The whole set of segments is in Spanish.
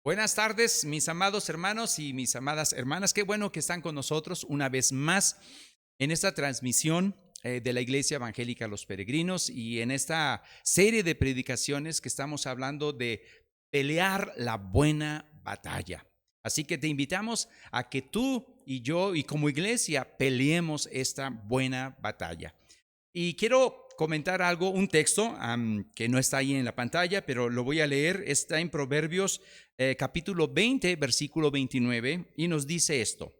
Buenas tardes, mis amados hermanos y mis amadas hermanas. Qué bueno que están con nosotros una vez más en esta transmisión de la Iglesia Evangélica Los Peregrinos y en esta serie de predicaciones que estamos hablando de pelear la buena batalla. Así que te invitamos a que tú y yo y como iglesia peleemos esta buena batalla. Y quiero comentar algo, un texto que no está ahí en la pantalla, pero lo voy a leer. Está en Proverbios capítulo 20, versículo 29, y nos dice esto: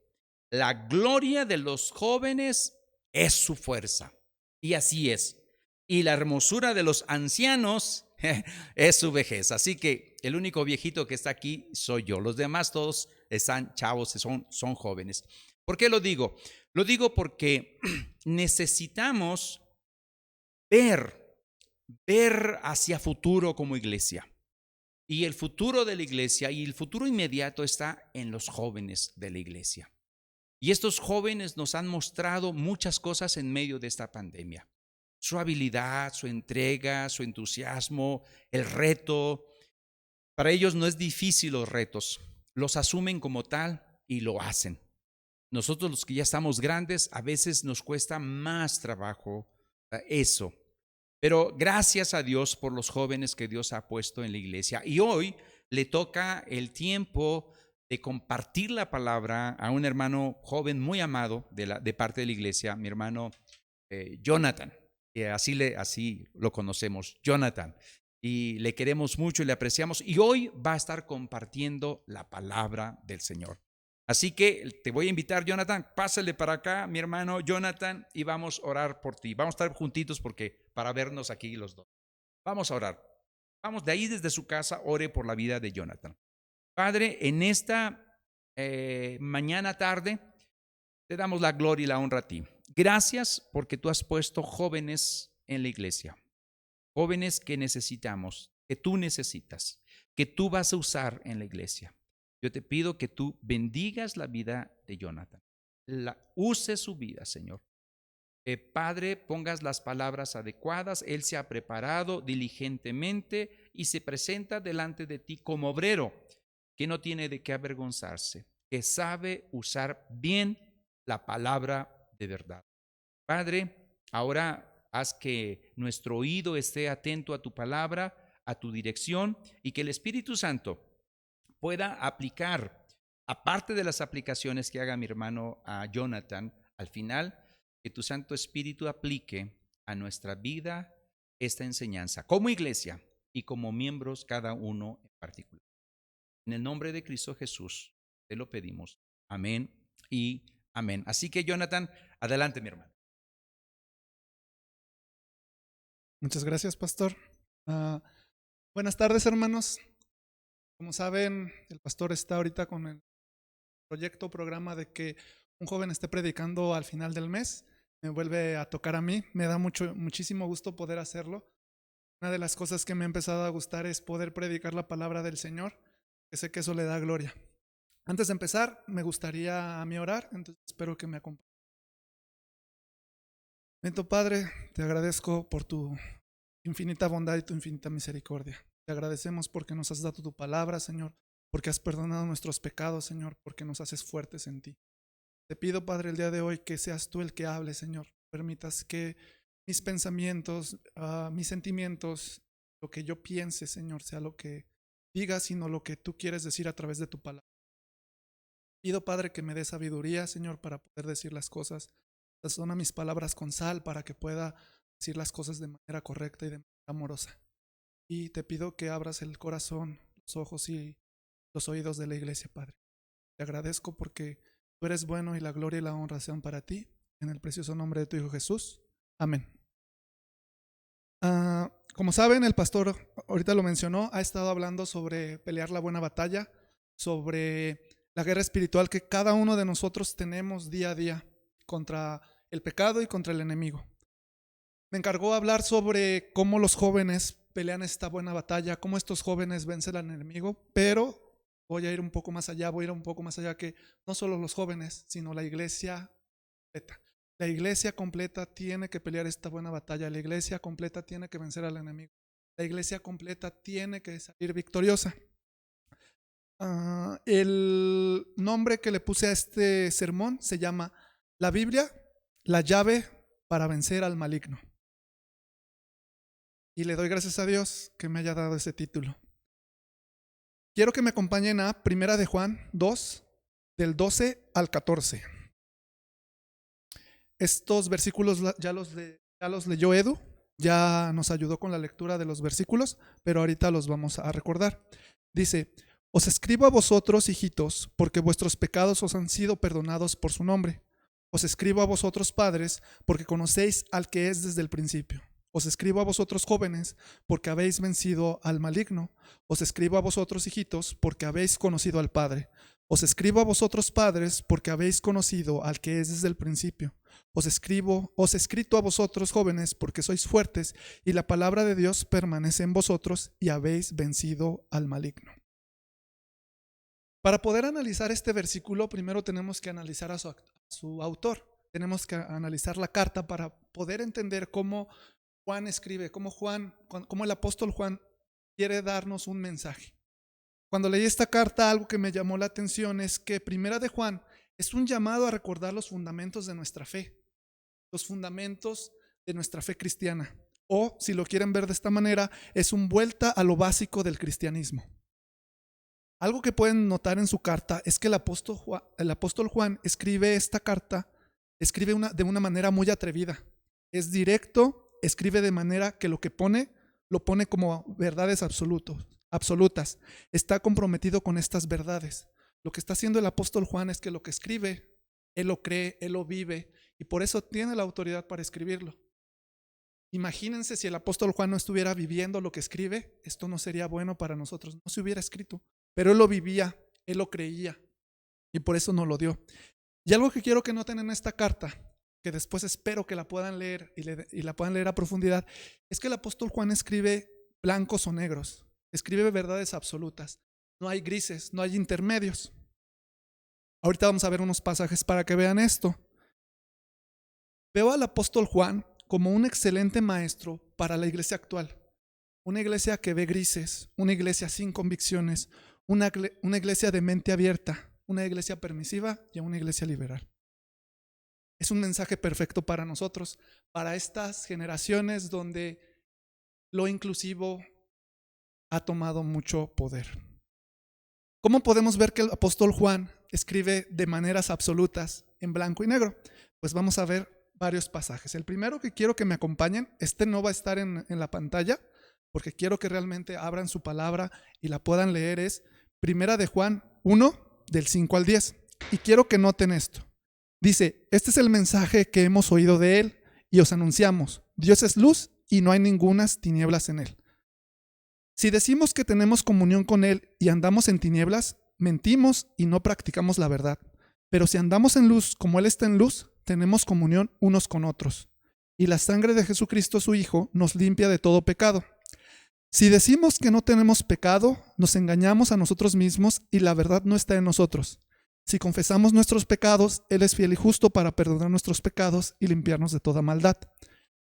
la gloria de los jóvenes es su fuerza. Y así es. Y la hermosura de los ancianos es su vejez. Así que el único viejito que está aquí soy yo. Los demás todos están chavos, son jóvenes. ¿Por qué lo digo? Lo digo porque necesitamos ver hacia futuro como iglesia. Y el futuro de la iglesia y el futuro inmediato está en los jóvenes de la iglesia. Y estos jóvenes nos han mostrado muchas cosas en medio de esta pandemia. Su habilidad, su entrega, su entusiasmo, el reto. Para ellos no es difícil los retos. Los asumen como tal y lo hacen. Nosotros los que ya estamos grandes, a veces nos cuesta más trabajo eso. Pero gracias a Dios por los jóvenes que Dios ha puesto en la iglesia. Y hoy le toca el tiempo de compartir la palabra a un hermano joven muy amado de parte de la iglesia, mi hermano Jonathan. Así lo conocemos, Jonathan. Y le queremos mucho y le apreciamos. Y hoy va a estar compartiendo la palabra del Señor. Así que te voy a invitar, Jonathan, pásale para acá, mi hermano Jonathan, y vamos a orar por ti. Vamos a estar juntitos para vernos aquí los dos. Vamos a orar. Vamos de ahí desde su casa, ore por la vida de Jonathan. Padre, en esta mañana tarde, te damos la gloria y la honra a ti. Gracias porque tú has puesto jóvenes en la iglesia, jóvenes que necesitamos, que tú necesitas, que tú vas a usar en la iglesia. Yo te pido que tú bendigas la vida de Jonathan, use su vida, Señor. Padre, pongas las palabras adecuadas. Él se ha preparado diligentemente y se presenta delante de ti como obrero que no tiene de qué avergonzarse, que sabe usar bien la palabra de verdad. Padre, ahora haz que nuestro oído esté atento a tu palabra, a tu dirección, y que el Espíritu Santo pueda aplicar, aparte de las aplicaciones que haga mi hermano a Jonathan, al final, que tu Santo Espíritu aplique a nuestra vida esta enseñanza, como iglesia y como miembros cada uno en particular. En el nombre de Cristo Jesús te lo pedimos. Amén y amén. Así que, Jonathan, adelante, mi hermano. Muchas gracias, pastor. Ah, Buenas tardes, hermanos. Como saben, el pastor está ahorita con el programa de que un joven esté predicando al final del mes. Me vuelve a tocar a mí. Me da muchísimo gusto poder hacerlo. Una de las cosas que me ha empezado a gustar es poder predicar la palabra del Señor, que sé que eso le da gloria. Antes de empezar, me gustaría a mí orar, entonces espero que me acompañen. Bendito Padre, te agradezco por tu infinita bondad y tu infinita misericordia. Te agradecemos porque nos has dado tu palabra, Señor, porque has perdonado nuestros pecados, Señor, porque nos haces fuertes en ti. Te pido, Padre, el día de hoy que seas tú el que hable, Señor. Permitas que mis pensamientos, mis sentimientos, lo que yo piense, Señor, sea lo que digas, sino lo que tú quieres decir a través de tu palabra. Pido, Padre, que me dé sabiduría, Señor, para poder decir las cosas. Sazona mis palabras con sal para que pueda decir las cosas de manera correcta y de manera amorosa. Y te pido que abras el corazón, los ojos y los oídos de la iglesia, Padre. Te agradezco porque tú eres bueno y la gloria y la honra sean para ti. En el precioso nombre de tu Hijo Jesús. Amén. Como saben, el pastor ahorita lo mencionó, ha estado hablando sobre pelear la buena batalla, sobre la guerra espiritual que cada uno de nosotros tenemos día a día contra el pecado y contra el enemigo. Me encargó hablar sobre cómo los jóvenes pelean esta buena batalla, cómo estos jóvenes vencen al enemigo, pero voy a ir un poco más allá, que no solo los jóvenes, sino la iglesia completa. La iglesia completa tiene que pelear esta buena batalla, la iglesia completa tiene que vencer al enemigo, la iglesia completa tiene que salir victoriosa. El nombre que le puse a este sermón se llama La Biblia, la llave para vencer al maligno. Y le doy gracias a Dios que me haya dado ese título. Quiero que me acompañen a Primera de Juan 2, del 12 al 14. Estos versículos ya los leyó Edu, ya nos ayudó con la lectura de los versículos, pero ahorita los vamos a recordar. Dice: os escribo a vosotros, hijitos, porque vuestros pecados os han sido perdonados por su nombre. Os escribo a vosotros, padres, porque conocéis al que es desde el principio. Os escribo a vosotros, jóvenes, porque habéis vencido al maligno. Os escribo a vosotros, hijitos, porque habéis conocido al Padre. Os escribo a vosotros, padres, porque habéis conocido al que es desde el principio. Os he escrito a vosotros, jóvenes, porque sois fuertes, y la palabra de Dios permanece en vosotros, y habéis vencido al maligno. Para poder analizar este versículo, primero tenemos que analizar a su autor. Tenemos que analizar la carta para poder entender cómo Juan escribe, cómo el apóstol Juan quiere darnos un mensaje. Cuando leí esta carta, algo que me llamó la atención es que Primera de Juan es un llamado a recordar los fundamentos de nuestra fe, los fundamentos de nuestra fe cristiana. O, si lo quieren ver de esta manera, es una vuelta a lo básico del cristianismo. Algo que pueden notar en su carta es que el apóstol Juan escribe esta carta, de una manera muy atrevida. Es directo, escribe de manera que lo pone como verdades absolutas. Está comprometido con estas verdades. Lo que está haciendo el apóstol Juan es que lo que escribe, él lo cree, él lo vive, y por eso tiene la autoridad para escribirlo. Imagínense si el apóstol Juan no estuviera viviendo lo que escribe, esto no sería bueno para nosotros, no se hubiera escrito. Pero él lo vivía, él lo creía, y por eso nos lo dio. Y algo que quiero que noten en esta carta, que después espero que la puedan leer y la puedan leer a profundidad, es que el apóstol Juan escribe blancos o negros, escribe verdades absolutas. No hay grises, no hay intermedios. Ahorita vamos a ver unos pasajes para que vean esto. Veo al apóstol Juan como un excelente maestro para la iglesia actual. Una iglesia que ve grises, una iglesia sin convicciones, una iglesia de mente abierta, una iglesia permisiva y una iglesia liberal. Es un mensaje perfecto para nosotros, para estas generaciones donde lo inclusivo ha tomado mucho poder. ¿Cómo podemos ver que el apóstol Juan escribe de maneras absolutas en blanco y negro? Pues vamos a ver varios pasajes. El primero que quiero que me acompañen, no va a estar en la pantalla, porque quiero que realmente abran su palabra y la puedan leer, es Primera de Juan 1, del 5 al 10. Y quiero que noten esto. Dice: este es el mensaje que hemos oído de él y os anunciamos. Dios es luz y no hay ningunas tinieblas en él. Si decimos que tenemos comunión con él y andamos en tinieblas, mentimos y no practicamos la verdad. Pero si andamos en luz como él está en luz, tenemos comunión unos con otros. Y la sangre de Jesucristo, su Hijo, nos limpia de todo pecado. Si decimos que no tenemos pecado, nos engañamos a nosotros mismos y la verdad no está en nosotros. Si confesamos nuestros pecados, Él es fiel y justo para perdonar nuestros pecados y limpiarnos de toda maldad.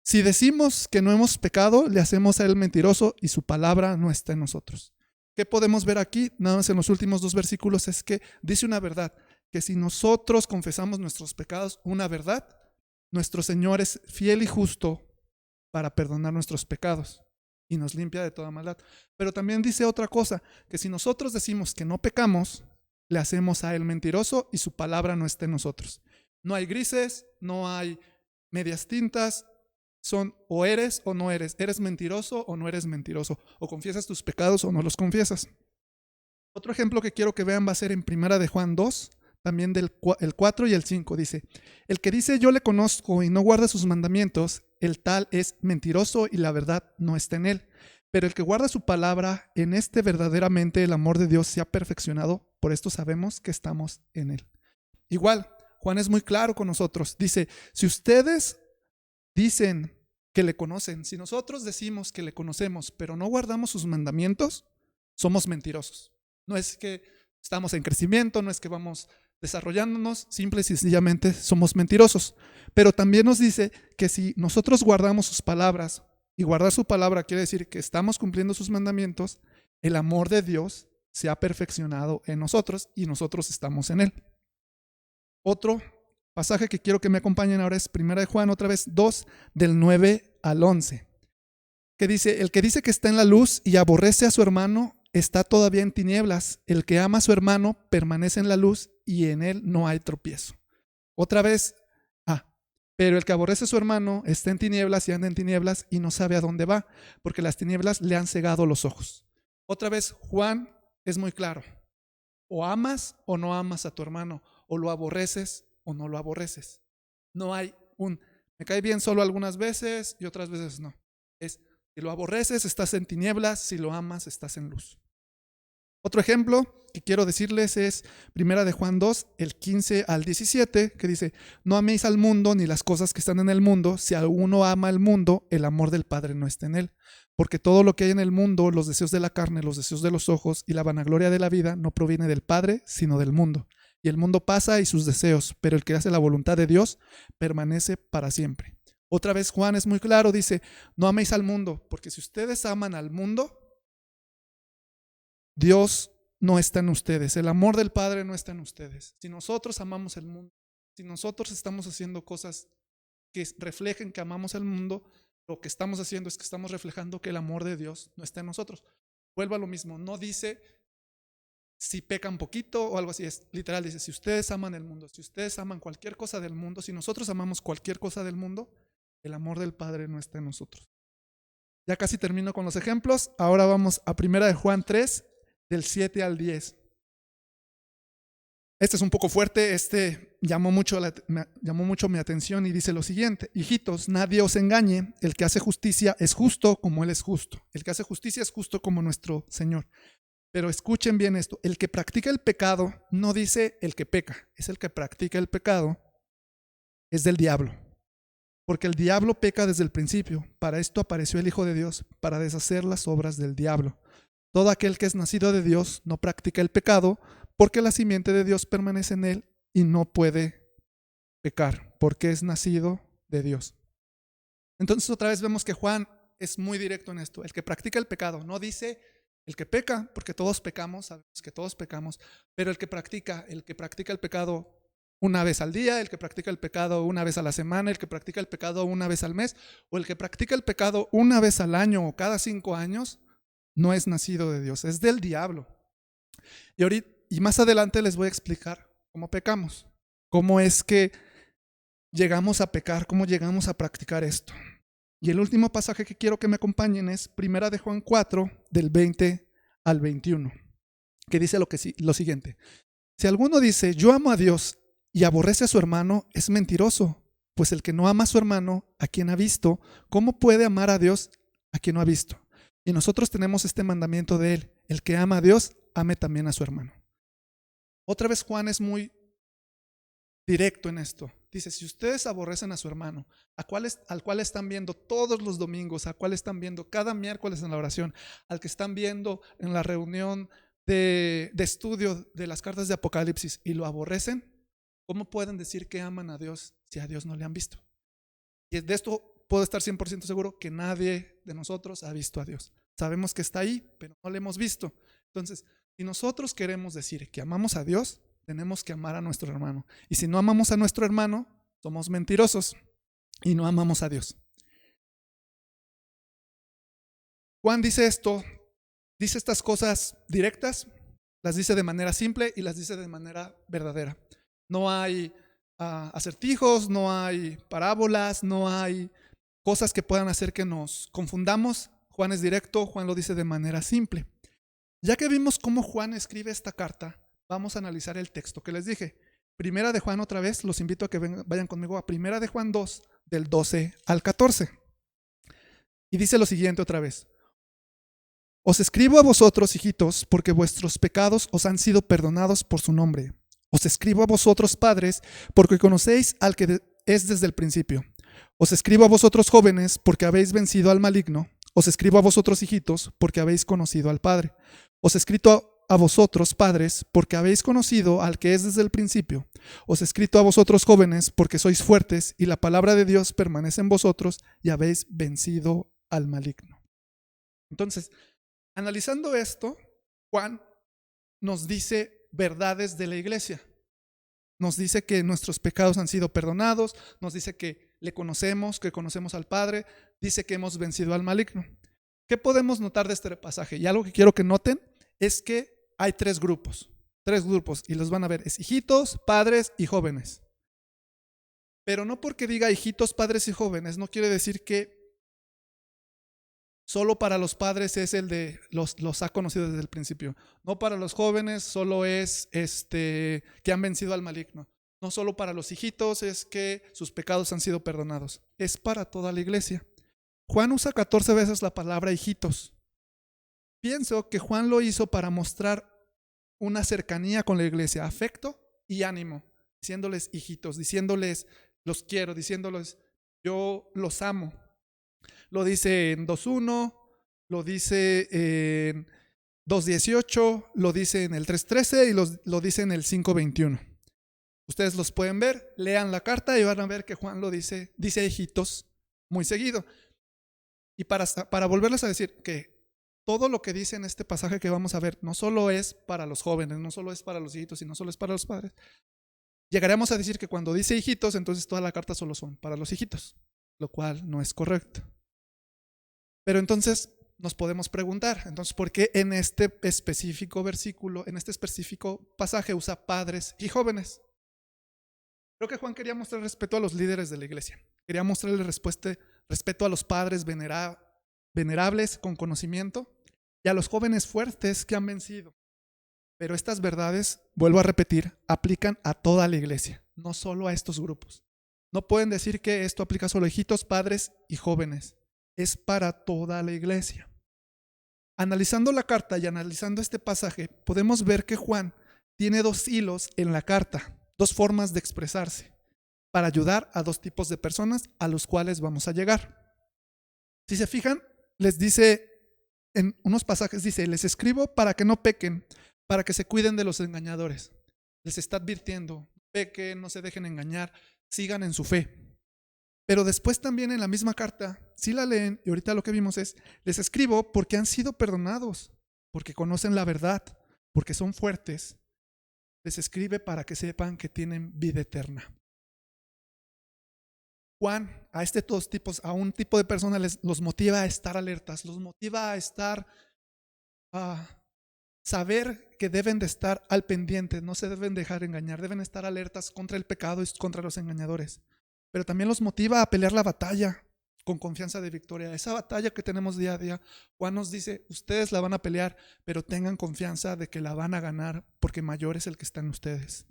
Si decimos que no hemos pecado, le hacemos a Él mentiroso y su palabra no está en nosotros. ¿Qué podemos ver aquí? Nada más en los últimos 2 versículos es que dice una verdad, que si nosotros confesamos nuestros pecados, una verdad, nuestro Señor es fiel y justo para perdonar nuestros pecados y nos limpia de toda maldad. Pero también dice otra cosa, que si nosotros decimos que no pecamos, le hacemos a Él mentiroso y su palabra no está en nosotros. No hay grises, no hay medias tintas, son o eres o no eres mentiroso o no eres mentiroso, o confiesas tus pecados o no los confiesas. Otro ejemplo que quiero que vean va a ser en Primera de Juan 2, también el 4 y el 5, dice: el que dice yo le conozco y no guarda sus mandamientos, el tal es mentiroso y la verdad no está en él. Pero el que guarda su palabra, en este verdaderamente el amor de Dios se ha perfeccionado, por esto sabemos que estamos en él. Igual, Juan es muy claro con nosotros, dice: si ustedes dicen que le conocen, si nosotros decimos que le conocemos, pero no guardamos sus mandamientos, somos mentirosos. No es que estamos en crecimiento, no es que vamos desarrollándonos, simple y sencillamente somos mentirosos. Pero también nos dice que si nosotros guardamos sus palabras, y guardar su palabra quiere decir que estamos cumpliendo sus mandamientos, el amor de Dios se ha perfeccionado en nosotros y nosotros estamos en Él. Otro pasaje que quiero que me acompañen ahora es 1 de Juan, otra vez 2, del 9 al 11, que dice: el que dice que está en la luz y aborrece a su hermano está todavía en tinieblas. El que ama a su hermano permanece en la luz y en él no hay tropiezo. Otra vez, pero el que aborrece a su hermano está en tinieblas y anda en tinieblas y no sabe a dónde va, porque las tinieblas le han cegado los ojos. Otra vez, Juan es muy claro: o amas o no amas a tu hermano, o lo aborreces o no lo aborreces. No hay me cae bien solo algunas veces y otras veces no. Es, si lo aborreces, estás en tinieblas; si lo amas, estás en luz. Otro ejemplo que quiero decirles es 1 de Juan 2, el 15 al 17, que dice: no améis al mundo ni las cosas que están en el mundo. Si alguno ama al mundo, el amor del Padre no está en él. Porque todo lo que hay en el mundo, los deseos de la carne, los deseos de los ojos y la vanagloria de la vida, no proviene del Padre, sino del mundo. Y el mundo pasa y sus deseos, pero el que hace la voluntad de Dios permanece para siempre. Otra vez Juan es muy claro, dice: no améis al mundo, porque si ustedes aman al mundo, Dios no está en ustedes, el amor del Padre no está en ustedes. Si nosotros amamos el mundo, si nosotros estamos haciendo cosas que reflejen que amamos el mundo, lo que estamos haciendo es que estamos reflejando que el amor de Dios no está en nosotros. Vuelvo a lo mismo, no dice si pecan poquito o algo así, es literal, dice: si ustedes aman el mundo, si ustedes aman cualquier cosa del mundo, si nosotros amamos cualquier cosa del mundo, el amor del Padre no está en nosotros. Ya casi termino con los ejemplos. Ahora vamos a 1 de Juan 3, del 7 al 10. Este es un poco fuerte, llamó mucho mi atención y dice lo siguiente: hijitos, nadie os engañe, el que hace justicia es justo como Él es justo. El que hace justicia es justo como nuestro Señor. Pero escuchen bien esto: el que practica el pecado, no dice el que peca, es el que practica el pecado, es del diablo. Porque el diablo peca desde el principio. Para esto apareció el Hijo de Dios, para deshacer las obras del diablo. Todo aquel que es nacido de Dios no practica el pecado, porque la simiente de Dios permanece en él y no puede pecar, porque es nacido de Dios. Entonces otra vez vemos que Juan es muy directo en esto: el que practica el pecado, no dice el que peca, porque todos pecamos, sabemos que todos pecamos, pero el que practica el pecado una vez al día, el que practica el pecado una vez a la semana, el que practica el pecado una vez al mes, o el que practica el pecado una vez al año o cada 5 años, no es nacido de Dios, es del diablo. Y más adelante les voy a explicar cómo pecamos, cómo es que llegamos a pecar, cómo llegamos a practicar esto. Y el último pasaje que quiero que me acompañen es 1 de Juan 4, del 20 al 21, que dice lo siguiente: si alguno dice yo amo a Dios y aborrece a su hermano, es mentiroso, pues el que no ama a su hermano, a quien ha visto, ¿cómo puede amar a Dios a quien no ha visto? Y nosotros tenemos este mandamiento de él: el que ama a Dios, ame también a su hermano. Otra vez Juan es muy directo en esto. Dice: si ustedes aborrecen a su hermano, al cual están viendo todos los domingos, al cual están viendo cada miércoles en la oración, al que están viendo en la reunión de estudio de las cartas de Apocalipsis, y lo aborrecen, ¿cómo pueden decir que aman a Dios si a Dios no le han visto? Y de esto puedo estar 100% seguro que nadie de nosotros ha visto a Dios. Sabemos que está ahí, pero no le hemos visto. Entonces, si nosotros queremos decir que amamos a Dios, tenemos que amar a nuestro hermano. Y si no amamos a nuestro hermano, somos mentirosos y no amamos a Dios. Juan dice esto, dice estas cosas directas, las dice de manera simple y las dice de manera verdadera. No hay acertijos, no hay parábolas, no hay cosas que puedan hacer que nos confundamos. Juan es directo, Juan lo dice de manera simple. Ya que vimos cómo Juan escribe esta carta, vamos a analizar el texto que les dije. 1 de Juan, otra vez, los invito a que vayan conmigo a 1 de Juan 2, del 12 al 14. Y dice lo siguiente otra vez: os escribo a vosotros, hijitos, porque vuestros pecados os han sido perdonados por su nombre. Os escribo a vosotros, padres, porque conocéis al que es desde el principio. Os escribo a vosotros, jóvenes, porque habéis vencido al maligno. Os escribo a vosotros, hijitos, porque habéis conocido al Padre. Os he escrito a vosotros, padres, porque habéis conocido al que es desde el principio. Os he escrito a vosotros, jóvenes, porque sois fuertes y la palabra de Dios permanece en vosotros y habéis vencido al maligno. Entonces, analizando esto, Juan nos dice verdades de la iglesia. Nos dice que nuestros pecados han sido perdonados, nos dice que le conocemos, que conocemos al Padre, dice que hemos vencido al maligno. ¿Qué podemos notar de este pasaje? Y algo que quiero que noten es que hay tres grupos, y los van a ver, es hijitos, padres y jóvenes. Pero no porque diga hijitos, padres y jóvenes, no quiere decir que solo para los padres es el de los ha conocido desde el principio. No para los jóvenes solo es que han vencido al maligno. No solo para los hijitos es que sus pecados han sido perdonados. Es para toda la iglesia. Juan usa 14 veces la palabra hijitos. Pienso que Juan lo hizo para mostrar una cercanía con la iglesia, afecto y ánimo, diciéndoles hijitos, diciéndoles los quiero, diciéndoles yo los amo. Lo dice en 2.1, lo dice en 2.18, lo dice en el 3.13 y lo dice en el 5.21. Ustedes los pueden ver, lean la carta y van a ver que Juan lo dice hijitos muy seguido. Y para volverles a decir que todo lo que dice en este pasaje que vamos a ver no solo es para los jóvenes, no solo es para los hijitos y no solo es para los padres. Llegaremos a decir que cuando dice hijitos, entonces toda la carta solo son para los hijitos, lo cual no es correcto. Pero entonces nos podemos preguntar, entonces, ¿por qué en este específico versículo, en este específico pasaje usa padres y jóvenes? Creo que Juan quería mostrar respeto a los líderes de la iglesia. Quería mostrarle respeto a los padres venerables con conocimiento y a los jóvenes fuertes que han vencido. Pero estas verdades, vuelvo a repetir, aplican a toda la iglesia, no solo a estos grupos. No pueden decir que esto aplica solo a hijitos, padres y jóvenes. Es para toda la iglesia. Analizando la carta y analizando este pasaje, podemos ver que Juan tiene dos hilos en la carta, dos formas de expresarse, para ayudar a dos tipos de personas a los cuales vamos a llegar. Si se fijan, les dice en unos pasajes, dice, les escribo para que no pequen, para que se cuiden de los engañadores. Les está advirtiendo, pequen, no se dejen engañar, sigan en su fe. Pero después también en la misma carta, si la leen, y ahorita lo que vimos es, les escribo porque han sido perdonados, porque conocen la verdad, porque son fuertes. Les escribe para que sepan que tienen vida eterna. Juan, a un tipo de personas los motiva a estar alertas, los motiva a saber que deben de estar al pendiente, no se deben dejar engañar, deben estar alertas contra el pecado y contra los engañadores. Pero también los motiva a pelear la batalla con confianza de victoria. Esa batalla que tenemos día a día, Juan nos dice, ustedes la van a pelear, pero tengan confianza de que la van a ganar porque mayor es el que está en ustedes.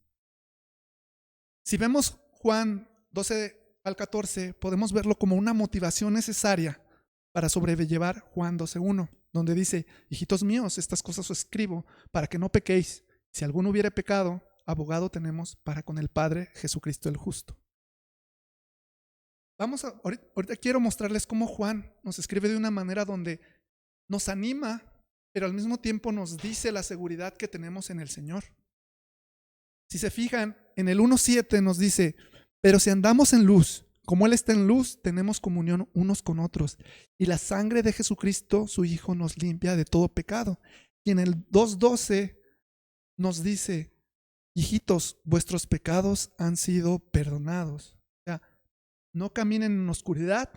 Si vemos Juan 12 al 14, podemos verlo como una motivación necesaria para sobrellevar Juan 12.1, donde dice, hijitos míos, estas cosas os escribo para que no pequéis. Si alguno hubiere pecado, abogado tenemos para con el Padre, Jesucristo el justo. Ahorita quiero mostrarles cómo Juan nos escribe de una manera donde nos anima, pero al mismo tiempo nos dice la seguridad que tenemos en el Señor. Si se fijan, en el 1.7 nos dice, pero si andamos en luz, como Él está en luz, tenemos comunión unos con otros. Y la sangre de Jesucristo, su Hijo, nos limpia de todo pecado. Y en el 2.12 nos dice, hijitos, vuestros pecados han sido perdonados. No caminen en oscuridad,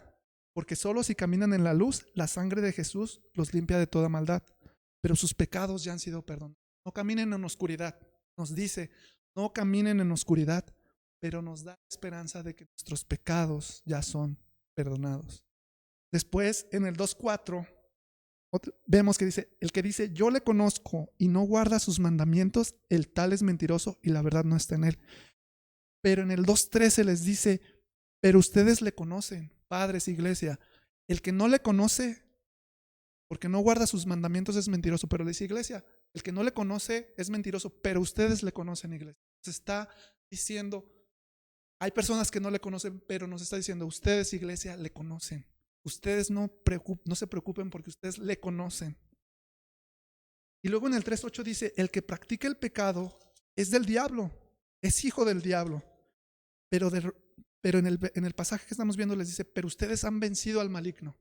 porque solo si caminan en la luz, la sangre de Jesús los limpia de toda maldad. Pero sus pecados ya han sido perdonados. No caminen en oscuridad. Nos dice, no caminen en oscuridad, pero nos da esperanza de que nuestros pecados ya son perdonados. Después, en el 2.4, vemos que dice, el que dice, yo le conozco y no guarda sus mandamientos, el tal es mentiroso y la verdad no está en él. Pero en el 2.13 les dice, pero ustedes le conocen, padres, iglesia. El que no le conoce, porque no guarda sus mandamientos, es mentiroso. Pero dice, iglesia, el que no le conoce es mentiroso, pero ustedes le conocen, iglesia. Se está diciendo, hay personas que no le conocen, pero nos está diciendo, ustedes, iglesia, le conocen. Ustedes no se preocupen porque ustedes le conocen. Y luego en el 3.8 dice, el que practica el pecado es del diablo, es hijo del diablo. Pero en el pasaje que estamos viendo les dice, pero ustedes han vencido al maligno.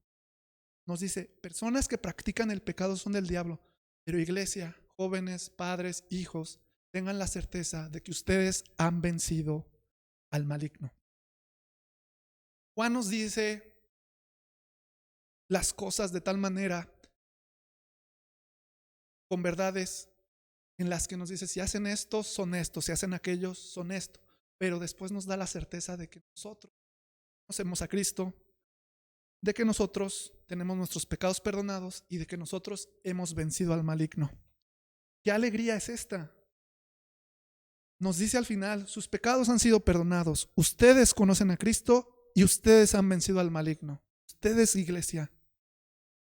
Nos dice, personas que practican el pecado son del diablo, pero iglesia, jóvenes, padres, hijos, tengan la certeza de que ustedes han vencido al maligno. Juan nos dice las cosas de tal manera, con verdades en las que nos dice, si hacen esto, son estos, si hacen aquellos, son esto. Pero después nos da la certeza de que nosotros conocemos a Cristo, de que nosotros tenemos nuestros pecados perdonados y de que nosotros hemos vencido al maligno. ¿Qué alegría es esta? Nos dice al final, sus pecados han sido perdonados. Ustedes conocen a Cristo y ustedes han vencido al maligno. Ustedes, iglesia,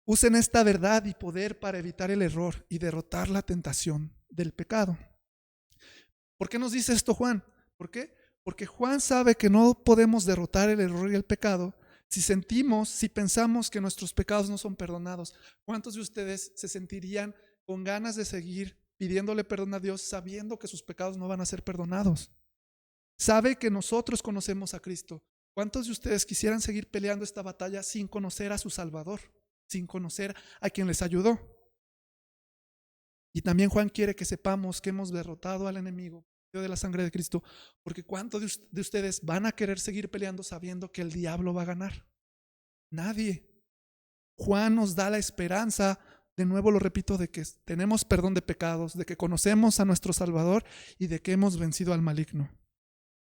usen esta verdad y poder para evitar el error y derrotar la tentación del pecado. ¿Por qué nos dice esto Juan? ¿Por qué? Porque Juan sabe que no podemos derrotar el error y el pecado si pensamos que nuestros pecados no son perdonados. ¿Cuántos de ustedes se sentirían con ganas de seguir pidiéndole perdón a Dios sabiendo que sus pecados no van a ser perdonados? Sabe que nosotros conocemos a Cristo. ¿Cuántos de ustedes quisieran seguir peleando esta batalla sin conocer a su Salvador, sin conocer a quien les ayudó? Y también Juan quiere que sepamos que hemos derrotado al enemigo de la sangre de Cristo, porque ¿cuántos de ustedes van a querer seguir peleando sabiendo que el diablo va a ganar? Nadie. Juan nos da la esperanza, de nuevo lo repito, de que tenemos perdón de pecados, de que conocemos a nuestro Salvador y de que hemos vencido al maligno.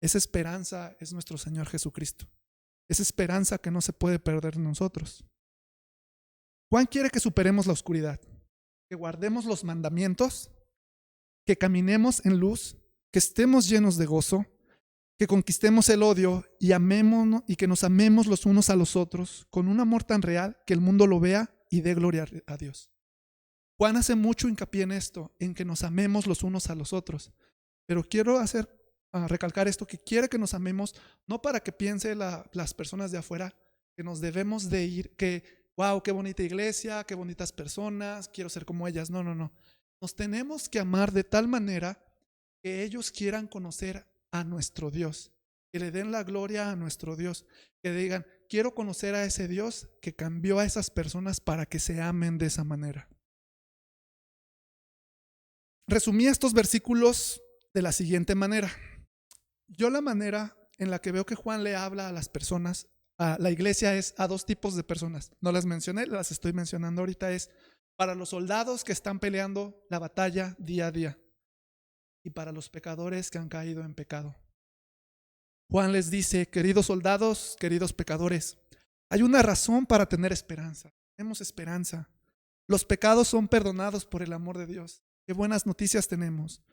Esa esperanza es nuestro Señor Jesucristo. Esa esperanza que no se puede perder en nosotros. Juan quiere que superemos la oscuridad, que guardemos los mandamientos, que caminemos en luz, que estemos llenos de gozo, que conquistemos el odio y que nos amemos los unos a los otros con un amor tan real que el mundo lo vea y dé gloria a Dios. Juan hace mucho hincapié en esto, en que nos amemos los unos a los otros. Pero quiero recalcar esto, que quiere que nos amemos, no para que piense las personas de afuera que nos debemos de ir, que wow, qué bonita iglesia, qué bonitas personas, quiero ser como ellas. No. Nos tenemos que amar de tal manera que ellos quieran conocer a nuestro Dios, que le den la gloria a nuestro Dios, que digan, quiero conocer a ese Dios que cambió a esas personas para que se amen de esa manera. Resumí estos versículos de la siguiente manera. Yo la manera en la que veo que Juan le habla a las personas, a la iglesia, es a dos tipos de personas. No las mencioné, las estoy mencionando ahorita. Es para los soldados que están peleando la batalla día a día y para los pecadores que han caído en pecado. Juan les dice, queridos soldados, queridos pecadores, hay una razón para tener esperanza. Tenemos esperanza. Los pecados son perdonados por el amor de Dios. Qué buenas noticias tenemos.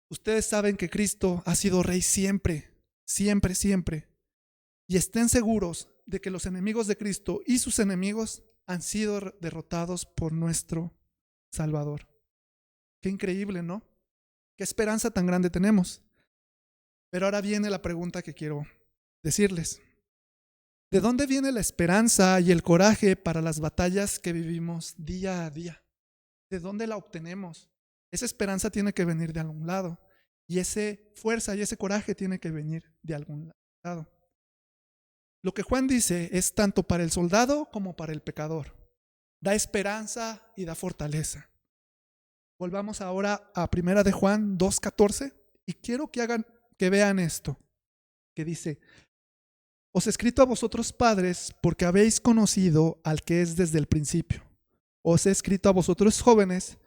Ustedes saben que Cristo ha sido rey siempre, siempre, siempre. Y estén seguros de que los enemigos de Cristo y sus enemigos han sido derrotados por nuestro Salvador. Qué increíble, ¿no? Qué esperanza tan grande tenemos. Pero ahora viene la pregunta que quiero decirles. ¿De dónde viene la esperanza y el coraje para las batallas que vivimos día a día? ¿De dónde la obtenemos? Esa esperanza tiene que venir de algún lado. Y esa fuerza y ese coraje tiene que venir de algún lado. Lo que Juan dice es tanto para el soldado como para el pecador. Da esperanza y da fortaleza. Volvamos ahora a 1 de Juan 2:14 y quiero que vean esto, que dice, os he escrito a vosotros padres porque habéis conocido al que es desde el principio. Os he escrito a vosotros jóvenes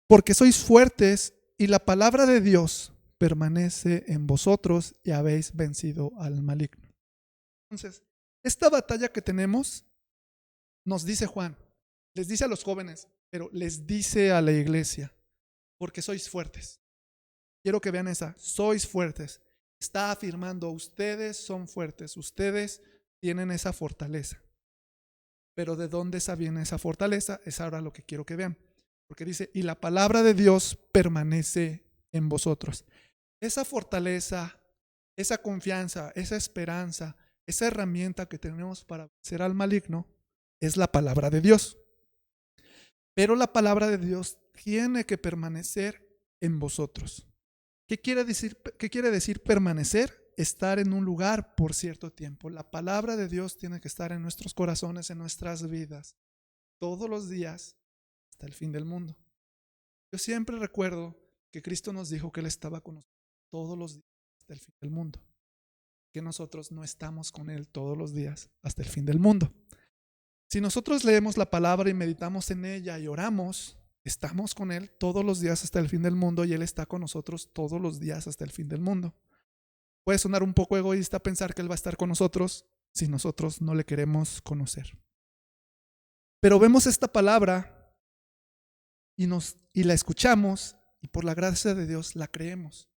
porque sois fuertes y la palabra de Dios permanece en vosotros y habéis vencido al maligno. Entonces, esta batalla que tenemos, nos dice Juan, les dice a los jóvenes, pero les dice a la iglesia, porque sois fuertes. Quiero que vean sois fuertes. Está afirmando, ustedes son fuertes, ustedes tienen esa fortaleza. Pero ¿de dónde viene esa fortaleza? Es ahora lo que quiero que vean. Porque dice, y la palabra de Dios permanece en vosotros. Esa fortaleza, esa confianza, esa esperanza, esa herramienta que tenemos para vencer al maligno es la palabra de Dios. Pero la palabra de Dios tiene que permanecer en vosotros. ¿Qué quiere decir permanecer? Estar en un lugar por cierto tiempo. La palabra de Dios tiene que estar en nuestros corazones, en nuestras vidas, todos los días hasta el fin del mundo. Yo siempre recuerdo que Cristo nos dijo que Él estaba con nosotros todos los días hasta el fin del mundo, que nosotros no estamos con Él todos los días hasta el fin del mundo. Si nosotros leemos la palabra y meditamos en ella y oramos, estamos con Él todos los días hasta el fin del mundo y Él está con nosotros todos los días hasta el fin del mundo. Puede sonar un poco egoísta pensar que Él va a estar con nosotros si nosotros no le queremos conocer. Pero vemos esta palabra y la escuchamos y por la gracia de Dios la creemos.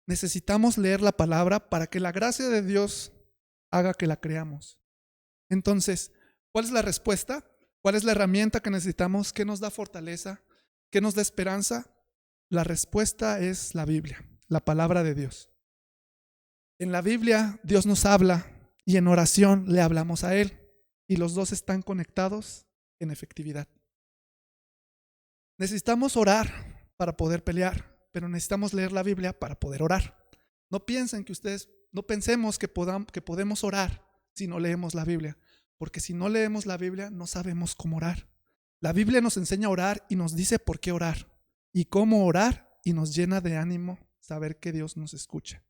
Necesitamos leer la palabra para que la gracia de Dios haga que la creamos. Entonces, ¿cuál es la respuesta? ¿Cuál es la herramienta que necesitamos? ¿Qué nos da fortaleza? ¿Qué nos da esperanza? La respuesta es la Biblia, la palabra de Dios. En la Biblia Dios nos habla y en oración le hablamos a Él y los dos están conectados en efectividad. Necesitamos orar para poder pelear, pero necesitamos leer la Biblia para poder orar. No pensemos que podemos orar si no leemos la Biblia, porque si no leemos la Biblia no sabemos cómo orar. La Biblia nos enseña a orar y nos dice por qué orar y cómo orar y nos llena de ánimo saber que Dios nos escucha.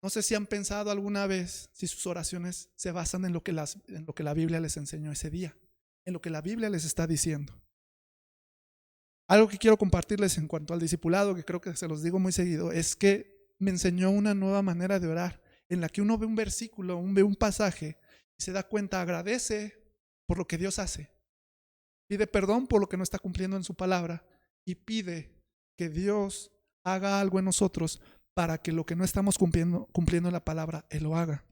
No sé si han pensado alguna vez si sus oraciones se basan en lo que la Biblia les enseñó ese día, en lo que la Biblia les está diciendo. Algo que quiero compartirles en cuanto al discipulado, que creo que se los digo muy seguido, es que me enseñó una nueva manera de orar, en la que uno ve un versículo, ve un pasaje y se da cuenta, agradece por lo que Dios hace, pide perdón por lo que no está cumpliendo en su palabra y pide que Dios haga algo en nosotros para que lo que no estamos cumpliendo en la palabra, Él lo haga.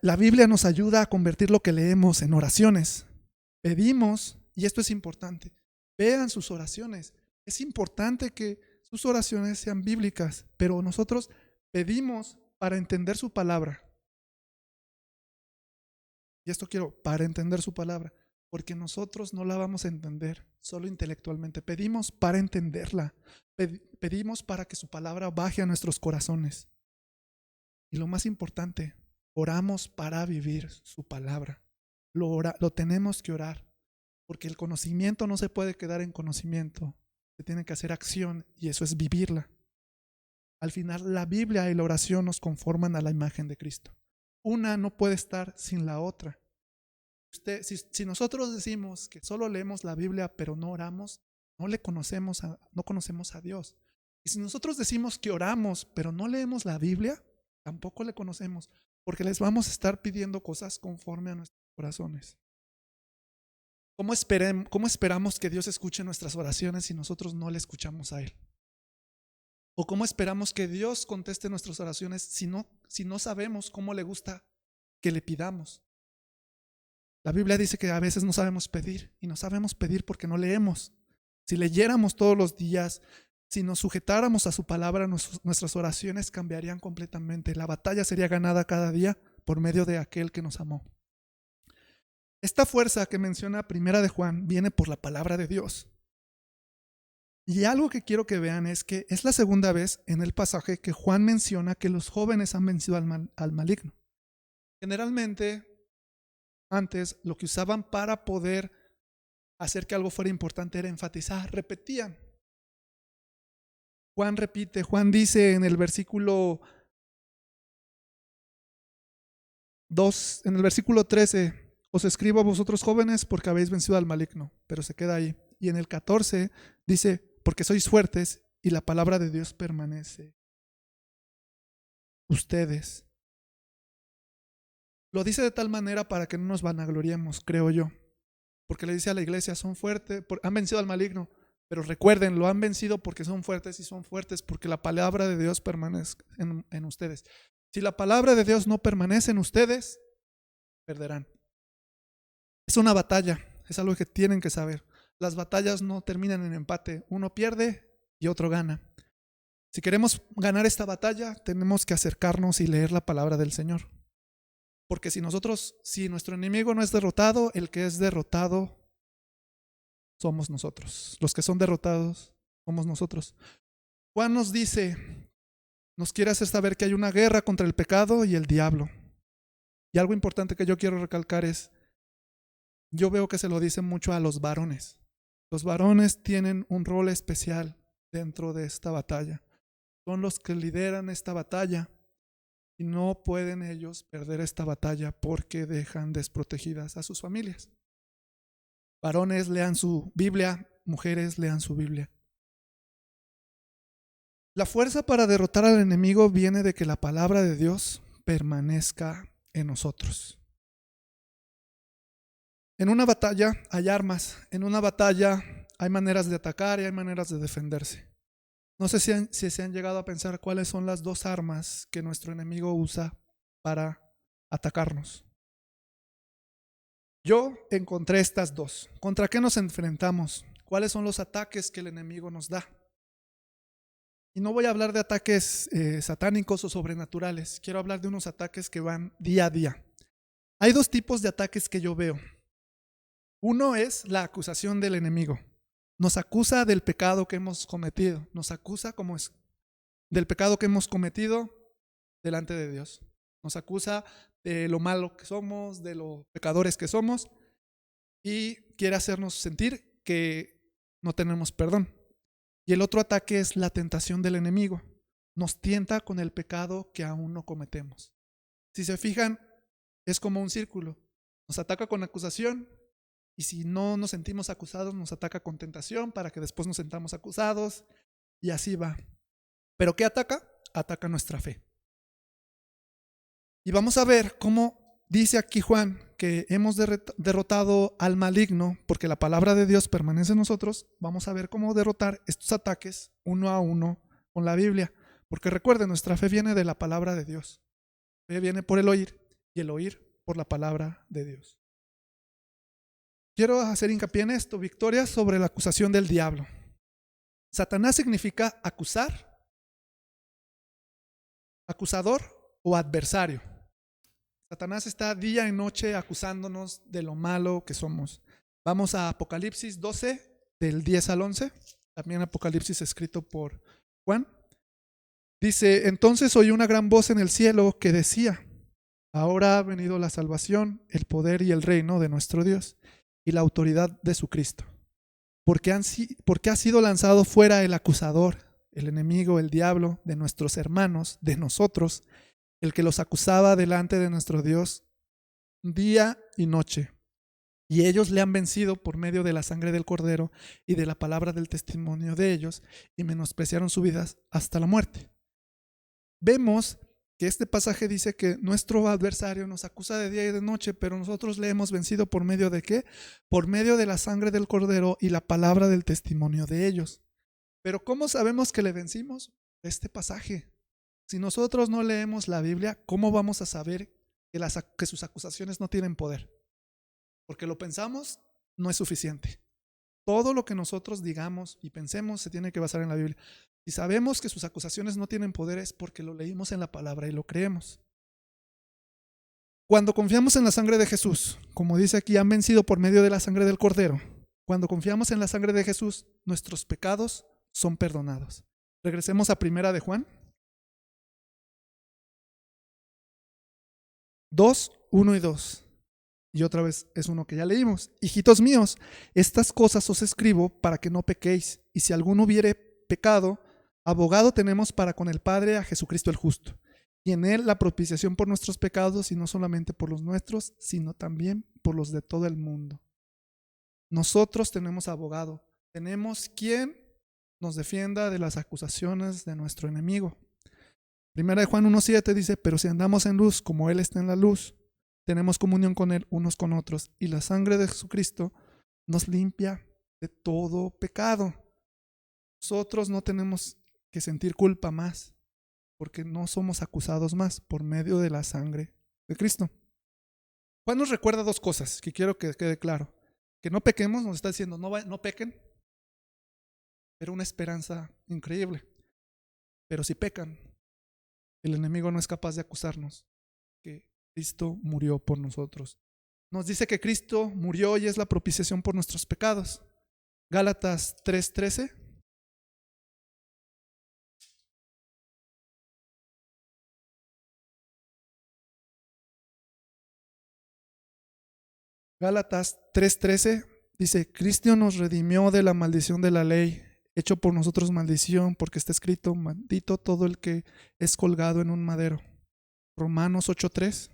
La Biblia nos ayuda a convertir lo que leemos en oraciones. Pedimos, y esto es importante, vean sus oraciones. Es importante que sus oraciones sean bíblicas, pero nosotros pedimos para entender su palabra. Y esto para entender su palabra, porque nosotros no la vamos a entender solo intelectualmente. Pedimos para entenderla. Pedimos para que su palabra baje a nuestros corazones. Y lo más importante, oramos para vivir su palabra. Lo tenemos que orar, porque el conocimiento no se puede quedar en conocimiento. Se tiene que hacer acción y eso es vivirla. Al final, la Biblia y la oración nos conforman a la imagen de Cristo. Una no puede estar sin la otra. Si nosotros decimos que solo leemos la Biblia pero no oramos, no conocemos a Dios. Y si nosotros decimos que oramos pero no leemos la Biblia, tampoco le conocemos, porque les vamos a estar pidiendo cosas conforme a nuestros corazones. ¿Cómo esperamos que Dios escuche nuestras oraciones si nosotros no le escuchamos a Él? ¿O cómo esperamos que Dios conteste nuestras oraciones si no sabemos cómo le gusta que le pidamos? La Biblia dice que a veces no sabemos pedir, y no sabemos pedir porque no leemos. Si leyéramos todos los días, si nos sujetáramos a su palabra, nuestras oraciones cambiarían completamente. La batalla sería ganada cada día por medio de aquel que nos amó. Esta fuerza que menciona Primera de Juan viene por la palabra de Dios. Y algo que quiero que vean es que es la segunda vez en el pasaje que Juan menciona que los jóvenes han vencido al maligno. Generalmente, antes lo que usaban para poder hacer que algo fuera importante era enfatizar, repetían. Juan repite, Juan dice en el versículo 2, en el versículo 13, os escribo a vosotros jóvenes porque habéis vencido al maligno, pero se queda ahí. Y en el 14 dice, porque sois fuertes y la palabra de Dios permanece. Ustedes. Lo dice de tal manera para que no nos vanagloriemos, creo yo. Porque le dice a la iglesia, son fuertes, han vencido al maligno. Pero recuerden, lo han vencido porque son fuertes y son fuertes porque la palabra de Dios permanece en ustedes. Si la palabra de Dios no permanece en ustedes, perderán. Es una batalla, es algo que tienen que saber. Las batallas no terminan en empate, uno pierde y otro gana. Si queremos ganar esta batalla, tenemos que acercarnos y leer la palabra del Señor. Porque si nuestro enemigo no es derrotado, el que es derrotado somos nosotros. Los que son derrotados somos nosotros. Juan nos quiere hacer saber que hay una guerra contra el pecado y el diablo. Y algo importante que yo quiero recalcar es, yo veo que se lo dicen mucho a los varones. Los varones tienen un rol especial dentro de esta batalla. Son los que lideran esta batalla y no pueden ellos perder esta batalla porque dejan desprotegidas a sus familias. Varones, lean su Biblia. Mujeres, lean su Biblia. La fuerza para derrotar al enemigo viene de que la palabra de Dios permanezca en nosotros. En una batalla hay armas, en una batalla hay maneras de atacar y hay maneras de defenderse. No sé si se han llegado a pensar cuáles son las dos armas que nuestro enemigo usa para atacarnos. Yo encontré estas dos. ¿Contra qué nos enfrentamos? ¿Cuáles son los ataques que el enemigo nos da? Y no voy a hablar de ataques satánicos o sobrenaturales. Quiero hablar de unos ataques que van día a día. Hay dos tipos de ataques que yo veo. Uno es la acusación del enemigo. Nos acusa del pecado que hemos cometido. Nos acusa del pecado que hemos cometido delante de Dios. Nos acusa de lo malo que somos, de los pecadores que somos, y quiere hacernos sentir que no tenemos perdón. Y el otro ataque es la tentación del enemigo. Nos tienta con el pecado que aún no cometemos. Si se fijan, es como un círculo. Nos ataca con acusación, y si no nos sentimos acusados, nos ataca con tentación para que después nos sentamos acusados, y así va. ¿Pero qué ataca? Ataca nuestra fe. Y vamos a ver cómo dice aquí Juan que hemos derrotado al maligno, porque la palabra de Dios permanece en nosotros. Vamos a ver cómo derrotar estos ataques uno a uno con la Biblia. Porque recuerden, nuestra fe viene de la palabra de Dios. La fe viene por el oír y el oír por la palabra de Dios. Quiero hacer hincapié en esto: victoria sobre la acusación del diablo. Satanás significa acusar, acusador o adversario. Satanás está día y noche acusándonos de lo malo que somos. Vamos a Apocalipsis 12, del 10 al 11. También Apocalipsis escrito por Juan. Dice: entonces oí una gran voz en el cielo que decía: ahora ha venido la salvación, el poder y el reino de nuestro Dios y la autoridad de su Cristo. Porque ha sido lanzado fuera el acusador, el enemigo, el diablo, de nuestros hermanos, de nosotros, el que los acusaba delante de nuestro Dios día y noche. Y ellos le han vencido por medio de la sangre del Cordero y de la palabra del testimonio de ellos, y menospreciaron su vida hasta la muerte. Vemos que este pasaje dice que nuestro adversario nos acusa de día y de noche, pero nosotros le hemos vencido ¿por medio de qué? Por medio de la sangre del Cordero y la palabra del testimonio de ellos. Pero ¿cómo sabemos que le vencimos? Este pasaje. Si nosotros no leemos la Biblia, ¿cómo vamos a saber que sus acusaciones no tienen poder? Porque lo pensamos, no es suficiente. Todo lo que nosotros digamos y pensemos se tiene que basar en la Biblia. Si sabemos que sus acusaciones no tienen poder, es porque lo leímos en la palabra y lo creemos. Cuando confiamos en la sangre de Jesús, como dice aquí, han vencido por medio de la sangre del Cordero. Cuando confiamos en la sangre de Jesús, nuestros pecados son perdonados. Regresemos a Primera de Juan 2, 1 y 2. Y otra vez es uno que ya leímos. Hijitos míos, estas cosas os escribo para que no pequéis. Y si alguno hubiere pecado, abogado tenemos para con el Padre a Jesucristo el justo. Y en él la propiciación por nuestros pecados, y no solamente por los nuestros, sino también por los de todo el mundo. Nosotros tenemos abogado. Tenemos quien nos defienda de las acusaciones de nuestro enemigo. Primera de Juan 1:7 dice: pero si andamos en luz como Él está en la luz, tenemos comunión con Él unos con otros, y la sangre de Jesucristo nos limpia de todo pecado. Nosotros no tenemos que sentir culpa más, porque no somos acusados más por medio de la sangre de Cristo. Juan nos recuerda dos cosas que quiero que quede claro: que no pequemos, nos está diciendo no pequen, pero una esperanza increíble. Pero si pecan, el enemigo no es capaz de acusarnos, que Cristo murió por nosotros. Nos dice que Cristo murió y es la propiciación por nuestros pecados. Gálatas 3:13. Gálatas 3:13 Dice, Cristo nos redimió de la maldición de la ley, hecho por nosotros maldición, porque está escrito, maldito todo el que es colgado en un madero. Romanos 8:3.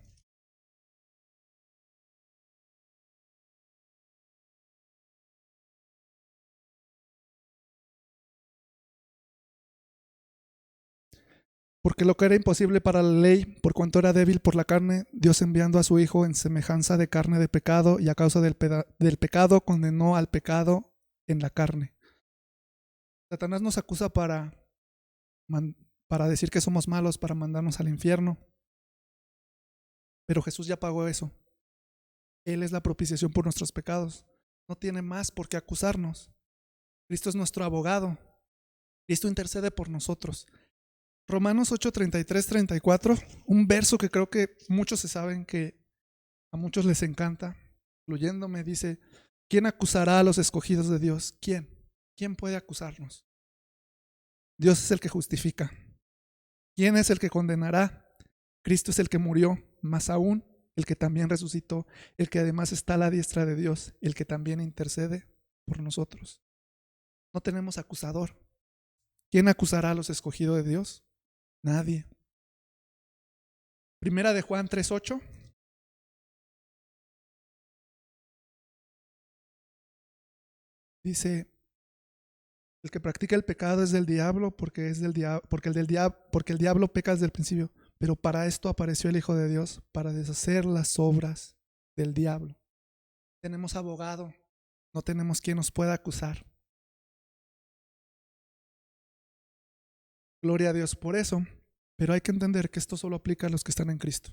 Porque lo que era imposible para la ley, por cuanto era débil por la carne, Dios enviando a su Hijo en semejanza de carne de pecado, y a causa del pecado condenó al pecado en la carne. Satanás nos acusa para decir que somos malos, para mandarnos al infierno. Pero Jesús ya pagó eso. Él es la propiciación por nuestros pecados. No tiene más por qué acusarnos. Cristo es nuestro abogado. Cristo intercede por nosotros. Romanos 8:33-34, un verso que creo que muchos se saben, que a muchos les encanta, incluyéndome, dice, ¿quién acusará a los escogidos de Dios? ¿Quién? ¿Quién puede acusarnos? Dios es el que justifica. ¿Quién es el que condenará? Cristo es el que murió, más aún el que también resucitó, el que además está a la diestra de Dios, el que también intercede por nosotros. No tenemos acusador. ¿Quién acusará a los escogidos de Dios? Nadie. Primera de Juan 3:8. Dice, el que practica el pecado es del diablo, porque el diablo peca desde el principio, pero para esto apareció el Hijo de Dios, para deshacer las obras del diablo. Tenemos abogado, no tenemos quien nos pueda acusar. Gloria a Dios por eso, pero hay que entender que esto solo aplica a los que están en Cristo,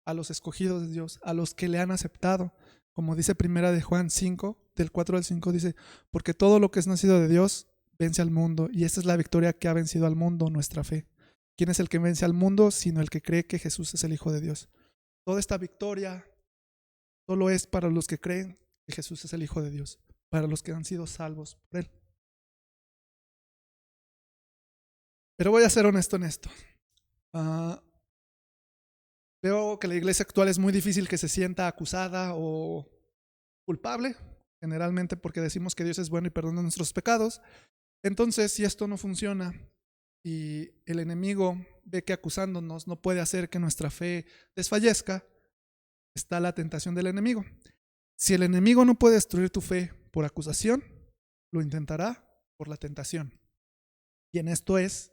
a los escogidos de Dios, a los que le han aceptado. Como dice primera de Juan 5, del 4 al 5, dice, porque todo lo que es nacido de Dios vence al mundo, y esta es la victoria que ha vencido al mundo, nuestra fe. ¿Quién es el que vence al mundo sino el que cree que Jesús es el Hijo de Dios? Toda esta victoria solo es para los que creen que Jesús es el Hijo de Dios, para los que han sido salvos por Él. Pero voy a ser honesto en esto. Veo que la iglesia actual es muy difícil que se sienta acusada o culpable, generalmente porque decimos que Dios es bueno y perdona nuestros pecados. Entonces, si esto no funciona y el enemigo ve que acusándonos no puede hacer que nuestra fe desfallezca, está la tentación del enemigo. Si el enemigo no puede destruir tu fe por acusación, lo intentará por la tentación. Y en esto es